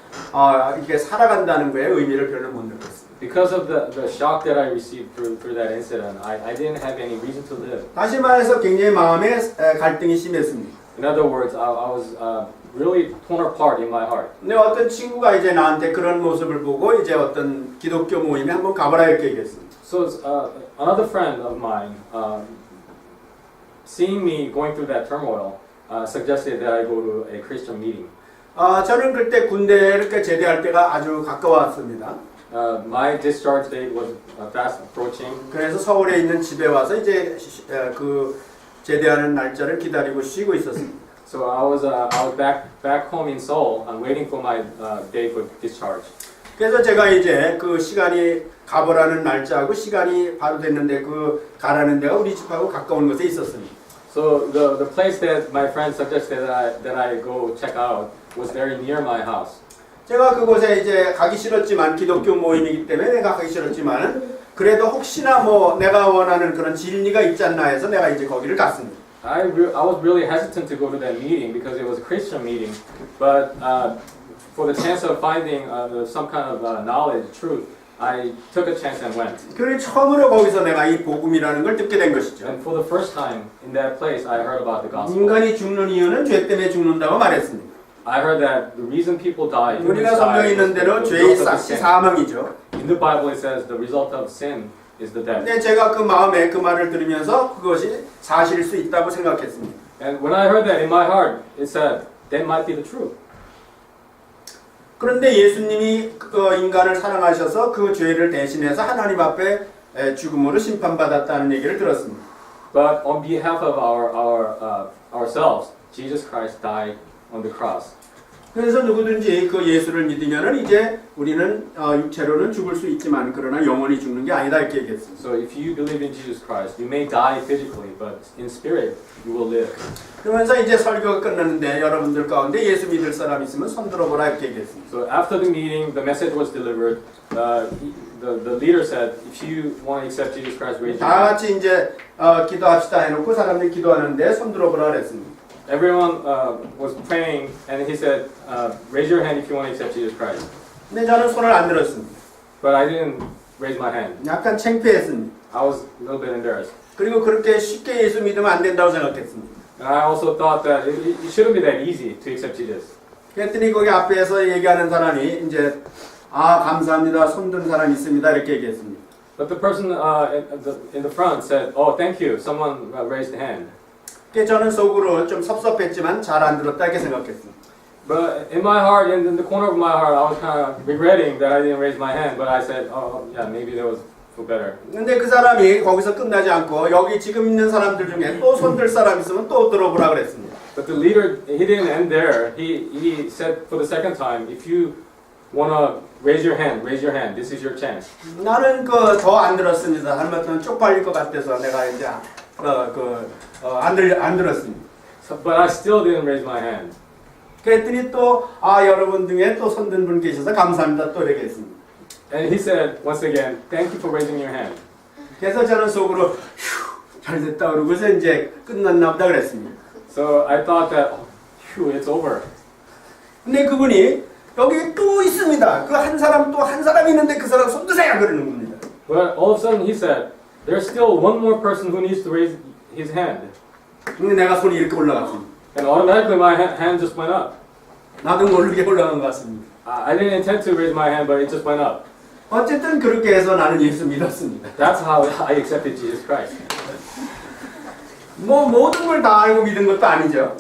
이렇게 살아간다는 거에 의미를 별로 못 느꼈습니다. Because of the shock that I received through that incident, I didn't have any reason to live. 다시 말해서 굉장히 마음에 갈등이 심했습니다. In other words, I was really torn apart in my heart. 근데 어떤 친구가 이제 나한테 그런 모습을 보고 이제 어떤 기독교 모임에 한번 가보라 이렇게 얘기했습니다. So another friend of mine, seeing me going through that turmoil, suggested that I go to a Christian meeting. 저는 그때 군대에 이렇게 제대할 때가 아주 가까웠습니다. My discharge date was fast approaching. 그래서 서울에 있는 집에 와서 이제 그 제대하는 날짜를 기다리고 쉬고 있었습니다. So I was back home in Seoul. I'm waiting for my day for discharge. 그래서 제가 이제 그 시간이 가보라는 날짜하고 시간이 바로 됐는데 그 가라는 데가 우리 집하고 가까운 곳에 있었습니다. So the place that my friend suggested that I go check out was very near my house. 제가 그곳에 이제 가기 싫었지만 기독교 모임이기 때문에 내가 가기 싫었지만 그래도 혹시나 뭐 내가 원하는 그런 진리가 있지 않나 해서 내가 이제 거기를 갔습니다. I was really hesitant to go to that meeting because it was a Christian meeting, but for the chance of finding some kind of knowledge, truth, I took a chance and went. 그래 처음으로 거기서 내가 이 복음이라는 걸 듣게 된 것이죠. And for the first time in that place, I heard about the gospel. 인간이 죽는 이유는 죄 때문에 죽는다고 말했습니다. I heard that the reason people die, 우리가 성경에 있는 대로 죄의 싹이 사망이죠. In the Bible, it says the result of sin is the death. 근데 제가 그 마음에 그 말을 들으면서 그것이 사실일 수 있다고 생각했습니다. And when I heard that in my heart, it said that might be the truth. 그런데 예수님이 그 인간을 사랑하셔서 그 죄를 대신해서 하나님 앞에 죽음으로 심판받았다는 얘기를 들었습니다. But on behalf of ourselves, Jesus Christ died on the cross. 그래서 누구든지 그 예수를 믿으면은 이제 우리는 육체로는 죽을 수 있지만 그러나 영원히 죽는 게 아니다 이렇게 얘기했습니다. So if you believe in Jesus Christ, you may die physically, but in spirit you will live. 그러면서 이제 설교가 끝났는데 여러분들 가운데 예수 믿을 사람 있으면 손 들어보라 이렇게 얘기했습니다. So after the meeting, the message was delivered. The leader said, if you want to accept Jesus Christ, raise your 다 hand. 같이 이제 기도합시다 해놓고 사람들이 기도하는데 손 들어보라 그랬습니다. Everyone was praying, and he said, raise your hand if you want to accept Jesus Christ. 근데 저는 손을 안 들었습니다. But I didn't raise my hand. 약간 창피했습니다. I was a little bit embarrassed. 그리고 그렇게 쉽게 예수 믿으면 안 된다고 생각했습니다. And I also thought that it shouldn't be that easy to accept Jesus. 그랬더니 거기 앞에서 얘기하는 사람이 이제 감사합니다. 손든 사람 있습니다. 이렇게 얘기했습니다. But the person in the front said, oh, thank you. Someone raised a hand. 그래서 저는 속으로 좀 섭섭했지만 잘 안 들었다 이렇게 생각했습니다. But in my heart, in the corner of my heart, I was kind of regretting that I didn't raise my hand. But I said, oh, yeah, maybe that was for better. 근데 그 사람이 거기서 끝나지 않고 여기 지금 있는 사람들 중에 또 손들 사람 있으면 또 들어보라 그랬습니다. But the leader, he didn't end there. He said for the second time, if you wanna raise your hand. This is your chance. 나는 그 더 안 들었습니다. 잘못하면 쪽팔릴 것 같아서 내가 이제 안 들었습니다. But I still didn't raise my hand. 그랬더니 또 여러분 중에 또 손든 분 계셔서 감사합니다. 또 이렇게 했습니다. And he said once again, thank you for raising your hand. 그래서 저는 속으로 휴, 잘 됐다 그러고서 이제 끝났나 보다 그랬습니다. So I thought that, phew, it's over. 근데 그분이 여기 또 있습니다. 그 한 사람 또 한 사람이 있는데 그 사람 손 드세요 그러는 겁니다. But all of a sudden he said, there's still one more person who needs to raise his hand. 근데 내가 손이 이렇게 올라갔습니다. And automatically my hand just went up. 나도 모르게 올라간 것 같습니다. I didn't intend to raise my hand, but it just went up. 어쨌든 그렇게 해서 나는 예수 믿었습니다. That's how I accepted Jesus Christ. 뭐 모든 걸 다 알고 믿은 것도 아니죠.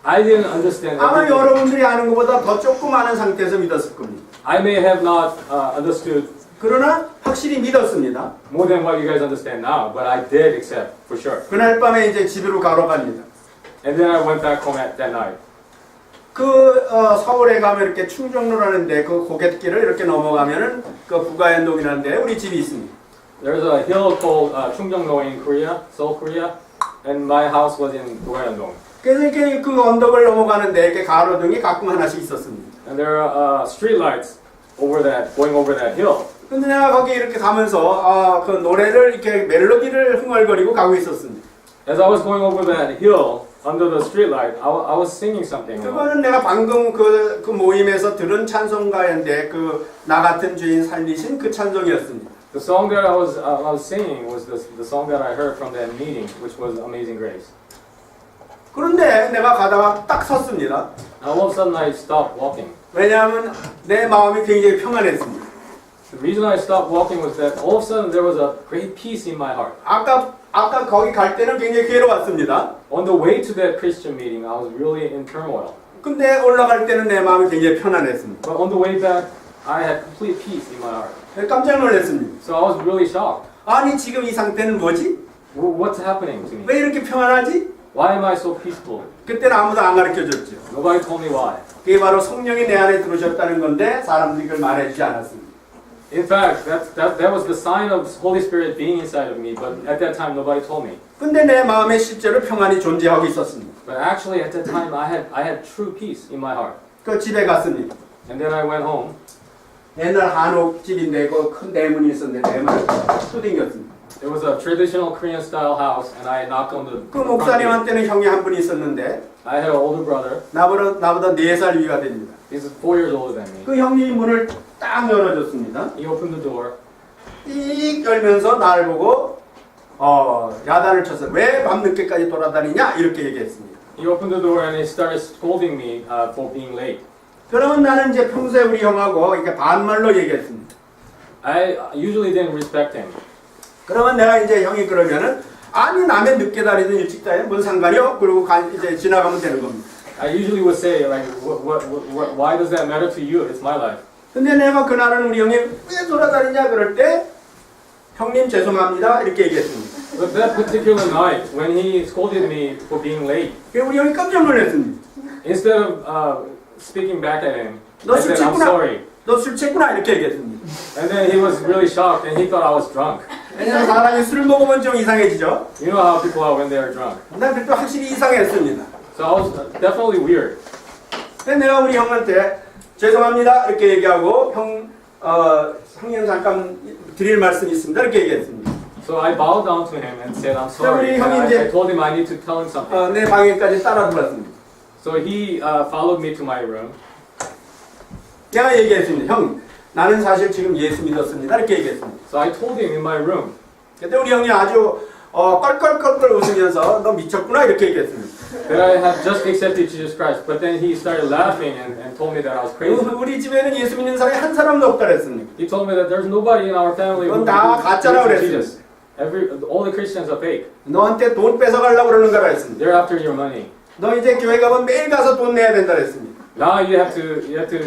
I didn't understand 아마 everything. 여러분들이 아는 것보다 더 조금 아는 상태에서 믿었을 겁니다. I may have not understood 그러나 확실히 믿었습니다. more than what you guys understand now, but I did accept for sure. 그날 밤에 이제 집으로 가러 갑니다. And then I went back home at that night. 서울에 가면 이렇게 충정로라는데 그 고갯길을 이렇게 넘어가면은 그 부가현동이라는데 우리 집이 있습니다. There's a hill called Chungjeongno in Korea, Seoul, Korea, and my house was in Doraemdong. 그래서 이렇게 그 언덕을 넘어가는데 이렇게 가로등이 가끔 하나씩 있었습니다. And there are street lights going over that hill. 근데 내가 거기 이렇게 가면서 그 노래를 이렇게 멜로디를 흥얼거리고 가고 있었습니다. As I was going over that hill under the street light, I was singing something. 그거는 내가 방금 그 모임에서 들은 찬송가인데 그 나 같은 죄인 살리신 그 찬송이었습니다. The song that I was singing was the song that I heard from that meeting, which was Amazing Grace. 그런데 내가 가다가 딱 섰습니다. And all of a sudden I stopped walking. 왜냐하면 내 마음이 굉장히 평안했습니다. The reason I stopped walking was that all of a sudden there was a great peace in my heart. 아까 거기 갈 때는 굉장히 괴로웠습니다. On the way to that Christian meeting, I was really in turmoil. 근데 올라갈 때는 내 마음이 굉장히 편안했습니다. But on the way back, I had complete peace in my heart. 깜짝 놀랐습니다. So I was really shocked. 아니 지금 이 상태는 뭐지? What's happening to me? 왜 이렇게 평안하지? Why am I so peaceful? 그때는 아무도 안 가르쳐줬죠. Nobody told me why. 그게 바로 성령이 내 안에 들어오셨다는 건데 사람들이 그걸 말해주지 않았습니다. In fact, that was the sign of Holy Spirit being inside of me, but at that time nobody told me. 근데 내 마음에 실제로 평안이 존재하고 있었습니다. But actually at that time I had true peace in my heart. 그 집에 갔습니다. And then I went home. 옛날 한옥 집인데 그 큰 대문이 있었는데 대문을 두들겼습니다. It was a traditional Korean style house, and I knocked on the 그 front gate. 목사님한테는 형이 한 분이 있었는데 I had an older brother. 나보다 4살 위가 됩니다. He's 4 years older than me. 그 형이 문을 딱 열어줬습니다. He opened the door. 띡 열면서 나를 보고 야단을 쳤어요. 왜 밤늦게까지 돌아다니냐 이렇게 얘기했습니다. He opened the door and he started scolding me for being late. 그러면 나는 이제 평소에 우리 형하고 이렇게 반말로 얘기했습니다. I usually didn't respect him. 그러면 내가 이제 형이 그러면은 아니 남의 늦게 다니든 일찍 다니든 뭔 상관이요? 그리고 이제 지나가면 되는 겁니다. I usually would say like, why does that matter to you? It's my life. 근데 내가 그날은 우리 형이 왜 돌아다니냐 그럴 때 형님 죄송합니다 이렇게 얘기했습니다. But that particular night, when he scolded me for being late, 그래서 우리 형이 깜짝 놀랐습니다. instead of speaking back at him, 너 I 술 said, I'm 취했구나. sorry. 너 술 취했구나 이렇게 얘기했습니다. And then he was really shocked and he thought I was drunk. 왜냐면 사람이 술을 먹으면 좀 이상해지죠. You know how people are when they are drunk. 난 그때 확실히 이상했습니다. So I was definitely weird. 그래서 내가 우리 형한테 죄송합니다 이렇게 얘기하고 형님 잠깐 드릴 말씀이 있습니다 이렇게 얘기했습니다. So I bowed down to him and said, I'm sorry. 우리 And 형이 이제 I told him I need to tell him something. 내 방에까지 따라 들어왔습니다. So he followed me to my room. 내가 얘기했습니다. 형 나는 사실 지금 예수 믿었습니다 이렇게 얘기했습니다. So I told him in my room. 그때 우리 형이 아주 껄껄껄껄 웃으면서 너 미쳤구나 이렇게 얘기했습니다. That I had just accepted Jesus Christ, but then he started laughing and told me that I was crazy. 우리 집에는 예수 믿는 사람이 한 사람도 없다 그랬습니다. He told me that there's nobody in our family who 그건 다 가짜라고 believes in 그랬어요. Jesus. All the Christians are fake. 너한테 돈 뺏어가려고 그러는 거라 했습니다. They're after your money. 너 이제 교회 가면 매일 가서 돈 내야 된다 그랬습니다. Now you have to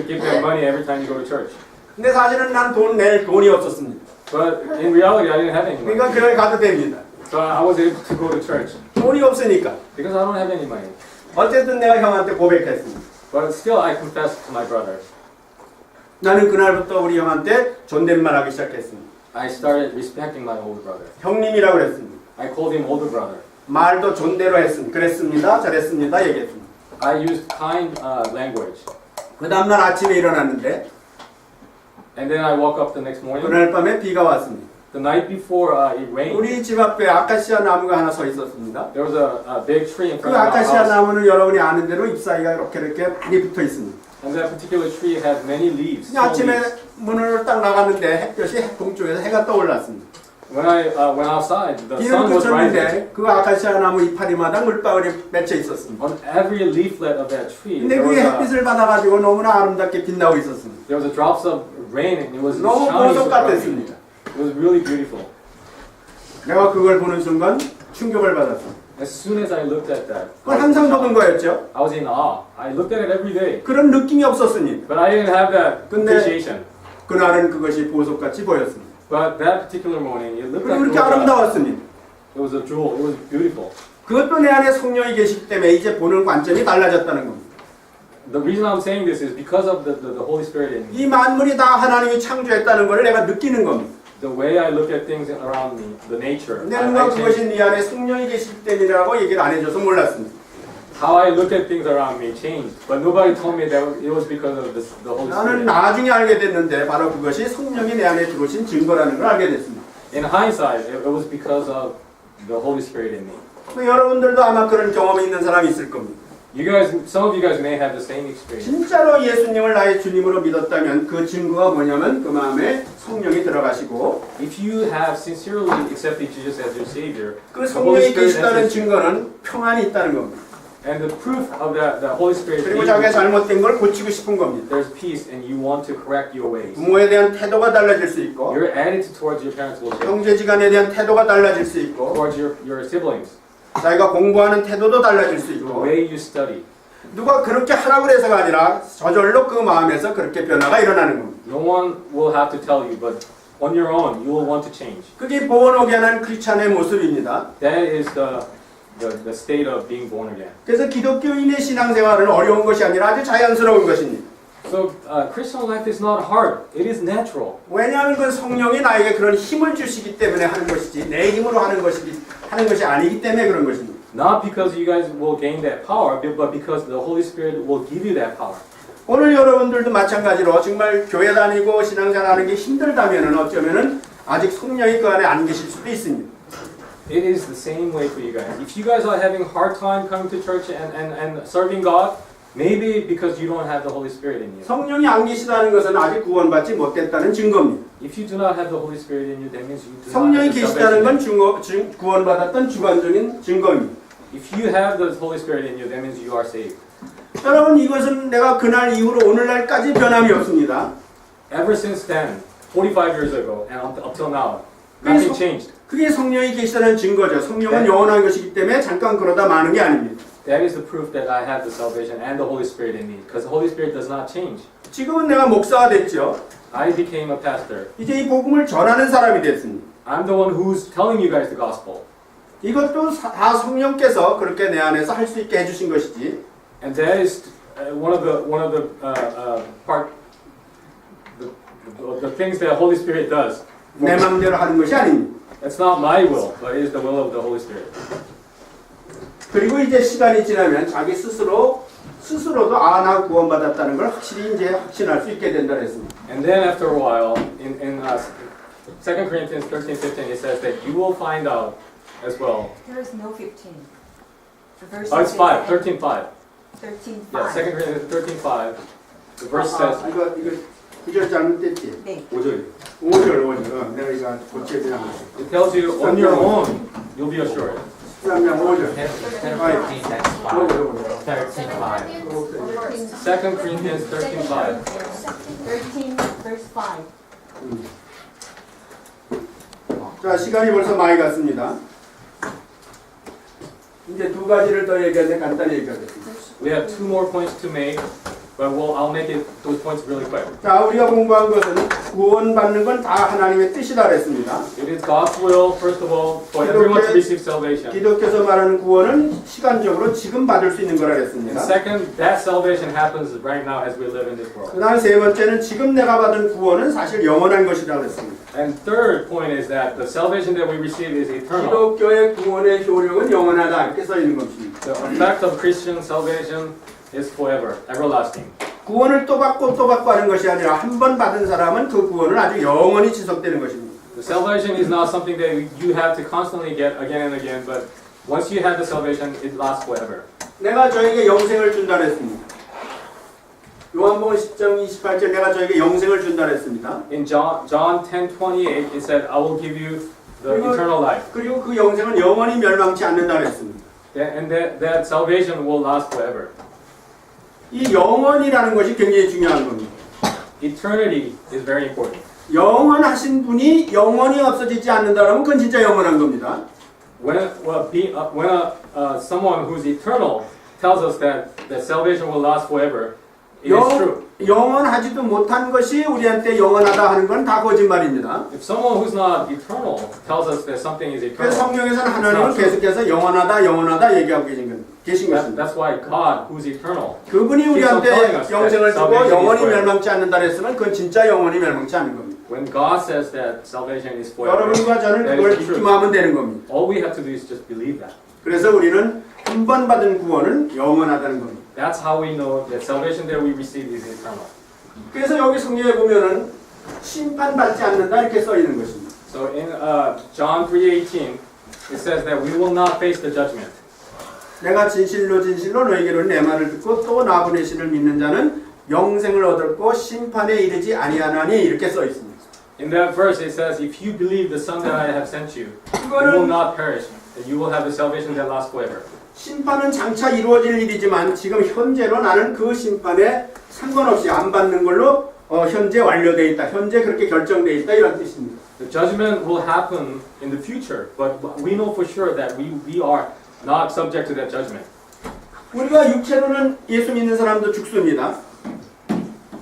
give them money every time you go to church. 근데 사실은 난 돈 낼 돈이 없었습니다. But in reality, I didn't have any money. 그러니까 교회 가도 됩니다. So I was able to go to church 돈이 없으니까. because I don't have any money. 어쨌든 내가 형한테 고백했습니다. But still, I confessed to my brothers. 나는 그날부터 우리 형한테 존댓말하기 시작했습니다. I started respecting my older brother. 형님이라고 그랬습니다. I called him older brother. 말도 존대로 했습니다. 그랬습니다. 잘했습니다. 얘기했습니다. I used kind language. 그 다음날 아침에 일어났는데 And then I woke up the next morning. 그날 밤에 비가 왔습니다. The night before it rained, 우리 집 앞에 아카시아 나무가 하나 서 있었습니다. there was a big tree in 그 front of our 아카시아 house. 나무는 여러분이 아는 대로 잎사귀가 이렇게 많이 붙어 있습니다. And that particular tree had many leaves. 근데 small 아침에 leaves. 문을 딱 나갔는데 햇볕이 동쪽에서 해가 떠올랐습니다. When I went outside, the 비는 sun was rising. 그쳤는데 그 아카시아 나무 이파리마다 물방울이 맺혀 있었습니다. On every leaflet of that tree, 근데 there 그게 was, 햇빛을 받아가지고 너무나 아름답게 빛나고 있었습니다. there was a drops of rain, and it was 너무 shining 보석 so brightly. 같았습니다. It was really beautiful. 내가 그걸 보는 순간 충격을 받았습니다. As soon as I looked at that, 그걸 항상 보던 거였죠. I was in awe. I looked at it every day, 그런 느낌이 없었으니 but I didn't have that 근데- appreciation. 그날은 그것이 보석같이 보였습니다. But that particular morning, it looked like 그리고 it 그렇게 아름다웠습니다. was a jewel. It was beautiful. 그것도 내 안에 성령이 계시기 때문에 이제 보는 관점이 달라졌다는 겁니다. The reason I'm saying this is because of the Holy Spirit in me. 이 만물이 다 하나님이 창조했다는 것을 내가 느끼는 겁니다. The way I look at things around me, the nature. 근데 I 누가 changed. 그것이 네 안에 성령이 계시기 때문이라고 얘기를 안 해줘서 몰랐습니다. How I look at things around me changed, but nobody told me that it was because of the Holy 나는 Spirit. 나중에 알게 됐는데 바로 그것이 성령이 내 안에 들어오신 증거라는 걸 알게 됐습니다. In hindsight, it was because of the Holy Spirit in me. 여러분들도 아마 그런 경험이 있는 사람이 있을 겁니다. You guys, some of you guys may have the same experience. 진짜로 예수님을 나의 주님으로 믿었다면 그 증거가 뭐냐면 그 마음에 성령이 들어가시고 If you have sincerely accepted Jesus as your Savior, 그 the Holy 성령이 Spirit 계시다는 enters you. 증거는 평안이 있다는 겁니다. And the proof of that, the Holy Spirit, 그리고 is 자기가 잘못된 걸 고치고 싶은 겁니다. there's peace, and you want to correct your ways. 부모에 대한 태도가 달라질 수 있고 Your attitude towards your parents will change. 형제지간에 대한 태도가 달라질 수 있고 Towards your siblings, 자기가 공부하는 태도도 달라질 수 the 있고 way you study. 누가 그렇게 하라고 해서가 아니라 저절로 그 마음에서 그렇게 변화가 일어나는 겁니다. No one will have to tell you, but on your own, you will want to change. 그게 born-again한 크리스찬의 모습입니다. That is the state of being born again. 그래서 기독교인의 신앙생활은 어려운 것이 아니라 아주 자연스러운 것입니다. So Christian life is not hard; it is natural. 왜냐하면 그 성령이 나에게 그런 힘을 주시기 때문에 하는 것이지 내 힘으로 하는 것이 아니기 때문에 그런 것입니다. Not because you guys will gain that power, but because the Holy Spirit will give you that power. 오늘 여러분들도 마찬가지로 정말 교회 다니고 신앙생활하는 게 힘들다면은 어쩌면은 아직 성령이 그 안에 안 계실 수도 있습니다. It is the same way for you guys. If you guys are having a hard time coming to church and serving God, maybe because you don't have the Holy Spirit in you. 성령이 안 계시다는 것은 아직 구원받지 못했다는 증거입니다. If you do not have the Holy Spirit in you, that means you do not 성령이 have the 계시다는 salvation. 건 구원받았던 주관적인 증거입니다. If you have the Holy Spirit in you, that means you are saved. 여러분 이것은 내가 그날 이후로 오늘날까지 변함이 없습니다. Ever since then, 45 years ago and up till now, nothing changed. 그게 성령이 계시다는 증거죠. 성령은 네. 영원한 것이기 때문에 잠깐 그러다 마는 게 아닙니다. That is the proof that I have the salvation and the Holy Spirit in me, because the Holy Spirit does not change. 지금은 내가 목사가 됐죠. I became a pastor. 이제 이 복음을 전하는 사람이 됐습니다. I'm the one who's telling you guys the gospel. 이것도 다 성령께서 그렇게 내 안에서 할 수 있게 해주신 것이지. And that is one of the things that the Holy Spirit does. 내 마음대로 하는 것이 아닙니다. It's not my will, but it is the will of the Holy Spirit. 그리고 이제 시간이 지나면 자기 스스로도 나 구원받았다는 걸 확실히 이제 확신할 수 있게 된다 그랬습니다. And then after a while, in 2 Corinthians 13:15, it says that you will find out as well. There is no 15. The verse Oh, it's says 5, 13:5. 13, Yeah, 2 Corinthians 13:5. The verse says, 이거 구절 잘못됐지? 네. 5절. 5절. 내가 이거 고쳐야 it tells you on your own, you'll be assured. 13장 5절. 13, text 5. 13:5. 2 Corinthians 13:5. 13, verse 5. 자, 시간이 벌써 많이 갔습니다. 이제 두 가지를 더 얘기하는데 간단히 얘기하겠습니다. We have two more points to make. but I'll make those points really quick. 자, 우리가 공부한 것은 구원받는 건 다 하나님의 뜻이다 그랬습니다. It is God's will, first of all, for everyone to receive salvation. 기독교에서 말하는 구원은 시간적으로 지금 받을 수 있는 거라 And 그랬습니다. second, that salvation happens right now as we live in this world. 그다음 세 번째는 지금 내가 받은 구원은 사실 영원한 것이라 그랬습니다. And third point is that the salvation that we receive is eternal. 기독교의 구원의 효력은 영원하다 이렇게 써 있는 것입니다. The effect of Christian salvation is forever, everlasting. 구원을 또 받고 또 받고 하는 것이 아니라 한 번 받은 사람은 그 구원은 아주 영원히 지속되는 것입니다. The salvation is not something that you have to constantly get again and again, but once you have the salvation, it lasts forever. 내가 저에게 영생을 준다 그랬습니다. 요한복음 10장 28절 내가 저에게 영생을 준다 그랬습니다. In John 10:28, it said, "I will give you the eternal life," 그리고 그 영생은 영원히 멸망치 않는다 그랬습니다. and that salvation will last forever. 이 영원이라는 것이 굉장히 중요한 겁니다. Eternity is very important. 영원하신 분이 영원히 없어지지 않는다면 그건 진짜 영원한 겁니다. When someone who's eternal tells us that salvation will last forever, it is true. 영원하지도 못한 것이 우리한테 영원하다 하는 건 다 거짓말입니다. If someone who's not eternal tells us that something is 그래서 eternal, 성경에서는 하나님은 계속해서 영원하다 영원하다 얘기하고 계신 것입니다. that's why God, who's eternal, 그분이 우리한테 영생을 주고 salvation is 영원히 forever. 멸망치 않는다 했으면 그건 진짜 영원히 멸망치 않는 겁니다. when God says that salvation is forever, 여러분과 저는 that 그걸 is the truth. 믿기만 하면 되는 겁니다. All we have to do is just believe that. 그래서 우리는 한 번 받은 구원은 영원하다는 겁니다. That's how we know that salvation that we receive is eternal. 그래서 여기 성경에 보면은 심판받지 않는다 이렇게 써 있는 것입니다. So in John 3:18, it says that we will not face the judgment. 내가 진실로 진실로 너희에게로 내 말을 듣고 또 나 보내시를 믿는 자는 영생을 얻었고 심판에 이르지 아니하나니 이렇게 써 있습니다. In that verse, it says, "If you believe the Son that I have sent you, you will 이거는 not perish, and you will have the salvation that lasts forever." 심판은 장차 이루어질 일이지만 지금 현재로 나는 그 심판에 상관없이 안 받는 걸로 현재 완료되어 있다. 현재 그렇게 결정되어 있다 이런 뜻입니다. The judgment will happen in the future, but we know for sure that we are not subject to that judgment. 우리가 육체로는 예수 믿는 사람도 죽습니다.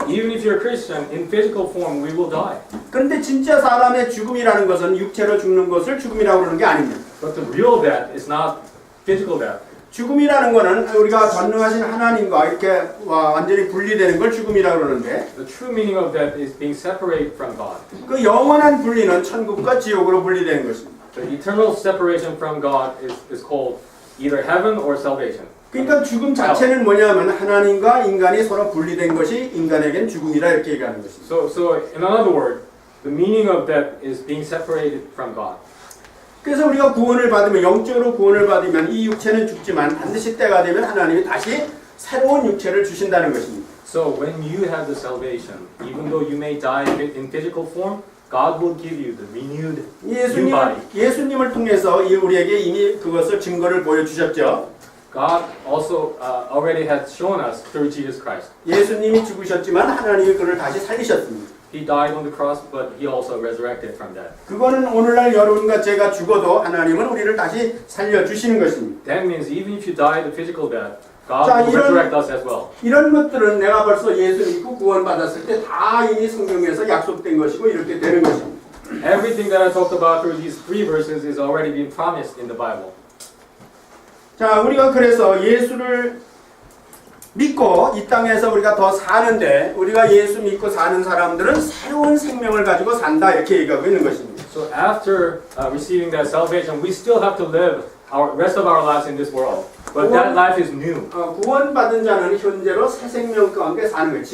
Even if you're a Christian, in physical form, we will die. 그런데 진짜 사람의 죽음이라는 것은 육체로 죽는 것을 죽음이라고 그러는 게 아닙니다. But the real death is not physical death. 죽음이라는 것은 우리가 전능하신 하나님과 이렇게 완전히 분리되는 걸 죽음이라고 그러는데 The true meaning of death is being separated from God. 그 영원한 분리는 천국과 지옥으로 분리되는 것입니다. The eternal separation from God is called either heaven or salvation. 그러니까 죽음 자체는 뭐냐면 하나님과 인간이 서로 분리된 것이 인간에겐 죽음이라 이렇게 얘기하는 것입니다. So in another word, the meaning of death is being separated from God. 그래서 우리가 구원을 받으면 영적으로 구원을 받으면 이 육체는 죽지만 반드시 때가 되면 하나님이 다시 새로운 육체를 주신다는 것입니다. So when you have the salvation, even though you may die in physical form, God will give you the renewed new body. 예수님을 통해서 우리에게 이미 그것을 증거를 보여주셨죠. God also already has shown us through Jesus Christ. 예수님이 죽으셨지만 하나님이 그를 다시 살리셨습니다. He died on the cross, but he also resurrected from death. 그거는 오늘날 여러분과 제가 죽어도 하나님은 우리를 다시 살려주시는 것입니다. That means even if you die the physical death, God 자, will resurrect us as well. 이런 것들은 내가 벌써 예수 믿고 구원받았을 때 다 이미 성경에서 약속된 것이고 이렇게 되는 것입니다. Everything that I talked about through these three verses is already been promised in the Bible. 자, 우리가 그래서 예수를 믿고 이 땅에서 우리가 더 사는데 우리가 예수 믿고 사는 사람들은 새로운 생명을 가지고 산다 이렇게 얘기하고 있는 것입니다. So after receiving that salvation, we still have to live our rest of our lives in this world. But that life is new. 구원받은 자는 현재로 새 생명 가운데 사는 거예요.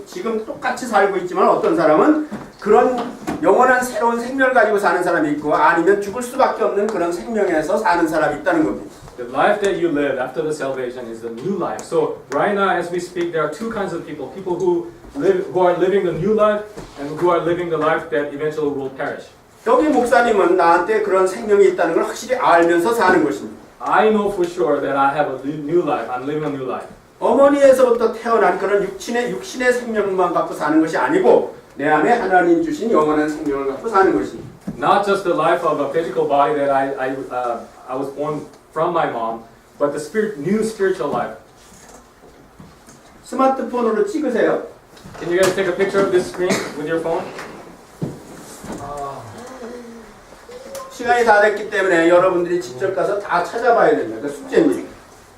지금 똑같이 살고 있지만 어떤 사람은 그런 영원한 새로운 생명을 가지고 사는 사람이 있고 아니면 죽을 수밖에 없는 그런 생명에서 사는 사람이 있다는 겁니다. The life that you live after the salvation is the new life. So right now, as we speak, there are two kinds of people: people who are living the new life, and who are living the life that eventually will perish. 여기 목사님은 나한테 그런 생명이 있다는 걸 확실히 알면서 사는 것입니다. I know for sure that I have a new life. I'm living a new life. 어머니에서부터 태어난 그런 육신의 생명만 갖고 사는 것이 아니고 내 안에 하나님 주신 영원한 생명을 갖고 사는 것입니다. Not just the life of a physical body that I was born from my mom, but the new spiritual life. 스마트폰으로 찍으세요. Can you guys take a picture of this screen with your phone? 시간이 다 됐기 때문에 여러분들이 직접 가서 다 찾아봐야 됩니다. 그 숙제입니다.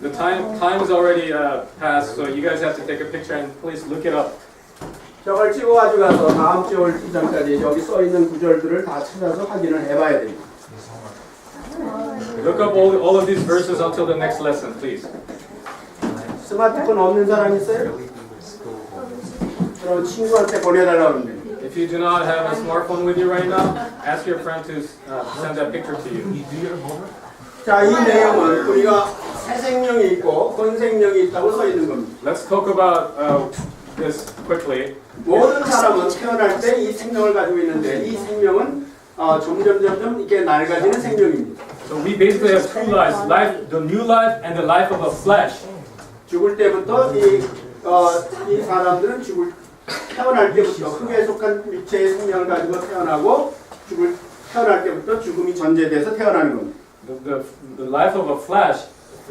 The time is already passed, so you guys have to take a picture and please look it up. 저걸 찍어가지고 가서 다음 주에 올 시간까지 여기 써있는 구절들을 다 찾아서 확인을 해봐야 됩니다. Look up all of these verses until the next lesson, please. 스마트폰 없는 사람 있어요? 그럼 친구한테 보내달라고 하면 돼요. If you do not have a smartphone with you right now, ask your friend to send that picture to you. 자, 이 내용은 우리가 새 생명이 있고 본 생명이 있다고 써 있는 겁니다. Let's talk about this quickly. 모든 사람은 태어날 때 이 생명을 가지고 있는데 이 생명은 점점 이렇게 낡아지는 생명입니다. So we basically have two lives: the new life and the life of a flesh. 죽을 때부터 이 사람들은 태어날 때부터 흙에 속한 육체의 생명을 가지고 태어나고 태어날 때부터 죽음이 전제돼서 태어나는 겁니다. The life of a flesh,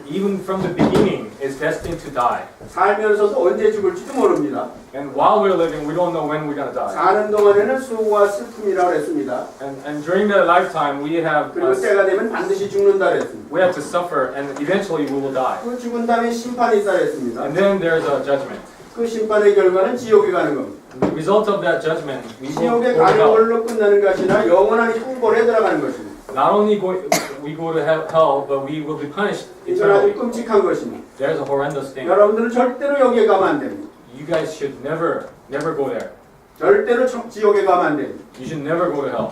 even from the beginning, is destined to die. 살면서도 언제 죽을지도 모릅니다. And while we're living, we don't know when we're going to die. 사는 동안에는 수고와 슬픔이라고 했습니다. And during that lifetime, we have 그리고 때가 되면 반드시 죽는다 그랬습니다. to suffer, and eventually we will die. 그 죽은 다음에 심판이 있다 그랬습니다. And then there's a judgment. 그 심판의 결과는 지옥에 가는 겁니다. The result of that judgment, we will 지옥에 go to 가는 hell. 걸로 끝나는 것이 아니라 영원한 형벌에 들어가는 것입니다. Not only we go to hell, but we will be punished 이건 아주 eternally. 끔찍한 것입니다. There's a horrendous thing. 여러분들은 절대로 여기에 가면 안 됩니다. You guys should never go there. 절대로 지옥에 가면 안 됩니다. You should never go to hell.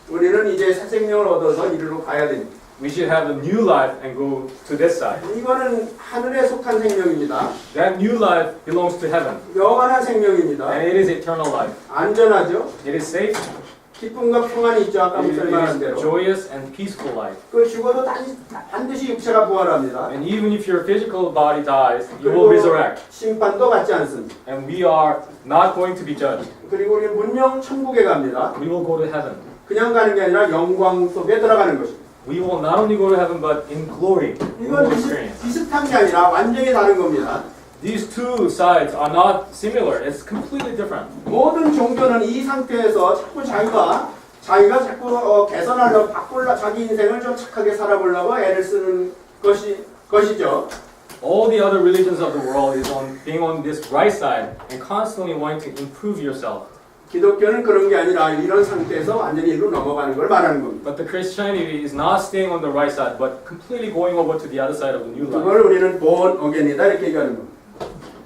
우리는 이제 새 생명을 얻어서 이리로 가야 됩니다. We should have a new life and go to this side. 이거는 하늘에 속한 생명입니다. That new life belongs to heaven, 영원한 생명입니다. and it is eternal life. 안전하죠. It is safe. 기쁨과 평안이 있죠. 아까 It 설명한 is 대로. joyous and peaceful life. 그 죽어도 반드시 육체가 부활합니다. And even if your physical body dies, you will resurrect. 심판도 받지 않습니다. And we are not going to be judged. 그리고 우리는 문명 천국에 갑니다. We will go to heaven. 그냥 가는 게 아니라 영광 속에 들어가는 것입니다. We will not only go to heaven, but in glory. We 이건 will experience. 비슷한 게 아니라 완전히 다른 겁니다. These two sides are not similar. It's completely different. 모든 종교는 이 상태에서 자꾸 자기가 자꾸 개선하려고 자기 인생을 좀 착하게 살아보려고 애를 쓰는 것이죠. All the other religions of the world is on being on this right side and constantly wanting to improve yourself. 기독교는 그런 게 아니라 이런 상태에서 완전히 이리로 넘어가는 걸 말하는 겁니다. But the Christianity is not staying on the right side, but completely going over to the other side of the new life. 그걸 우리는 born again이다 이렇게 얘기하는 겁니다.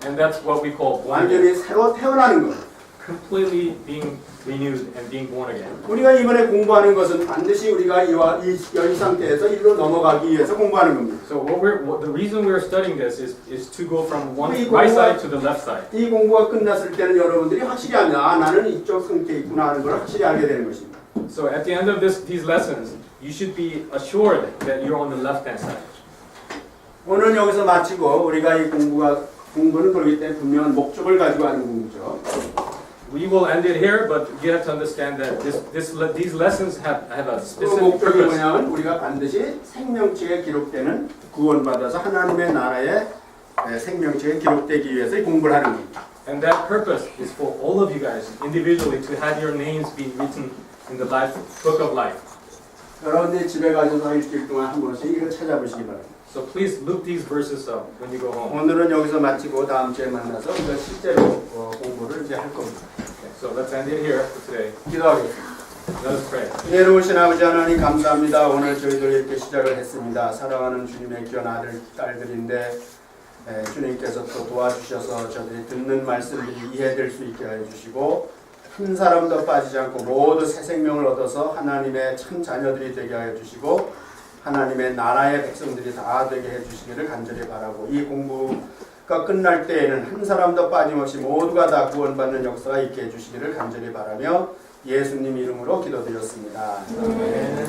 And that's what we call born again. 완전히 새로 태어나는 겁니다. Completely being renewed and being born again. 우리가 이번에 공부하는 것은 반드시 우리가 이 상태에서 이리로 넘어가기 위해서 공부하는 겁니다. So the reason we're studying this is to go from one 우리 right 공부가- side to the left side. 이 공부가 끝났을 때는 여러분들이 확실히 알면 나는 이쪽 상태에 있구나 하는 걸 확실히 알게 되는 것입니다. So at the end of these lessons, you should be assured that you're on the left-hand side. 오늘 여기서 마치고 우리가 이 공부는 그렇기 때문에 분명한 목적을 가지고 하는 공부죠. We will end it here, but you have to understand that these lessons have a 그 specific 목적이 purpose. 뭐냐면 우리가 반드시 생명책에 기록되는 구원받아서 하나님의 나라의 생명책에 기록되기 위해서 이 공부를 하는 겁니다. And that purpose is for all of you guys individually to have your names be written in the book of life. 여러분들이 집에 가셔서 일주일 동안 한 번씩 이걸 찾아보시기 바랍니다. So please look these verses up when you go home. 오늘은 여기서 마치고 다음 주에 만나서 우리가 실제로 공부를 이제 할 겁니다. Okay, so let's end it here for today. 기도하겠습니다. Let us pray. 은혜로우신 아버지 하나님 감사합니다. 오늘 저희들 이렇게 시작을 했습니다. 사랑하는 주님의 귀한 아들, 딸들인데 주님께서 또 도와주셔서 저들이 듣는 말씀들이 이해될 수 있게 하여 주시고 한 사람도 빠지지 않고 모두 새 생명을 얻어서 하나님의 참 자녀들이 되게 하여 주시고 하나님의 나라의 백성들이 다 되게 해주시기를 간절히 바라고 이 공부가 끝날 때에는 한 사람도 빠짐없이 모두가 다 구원받는 역사가 있게 해주시기를 간절히 바라며 예수님 이름으로 기도드렸습니다. 아멘.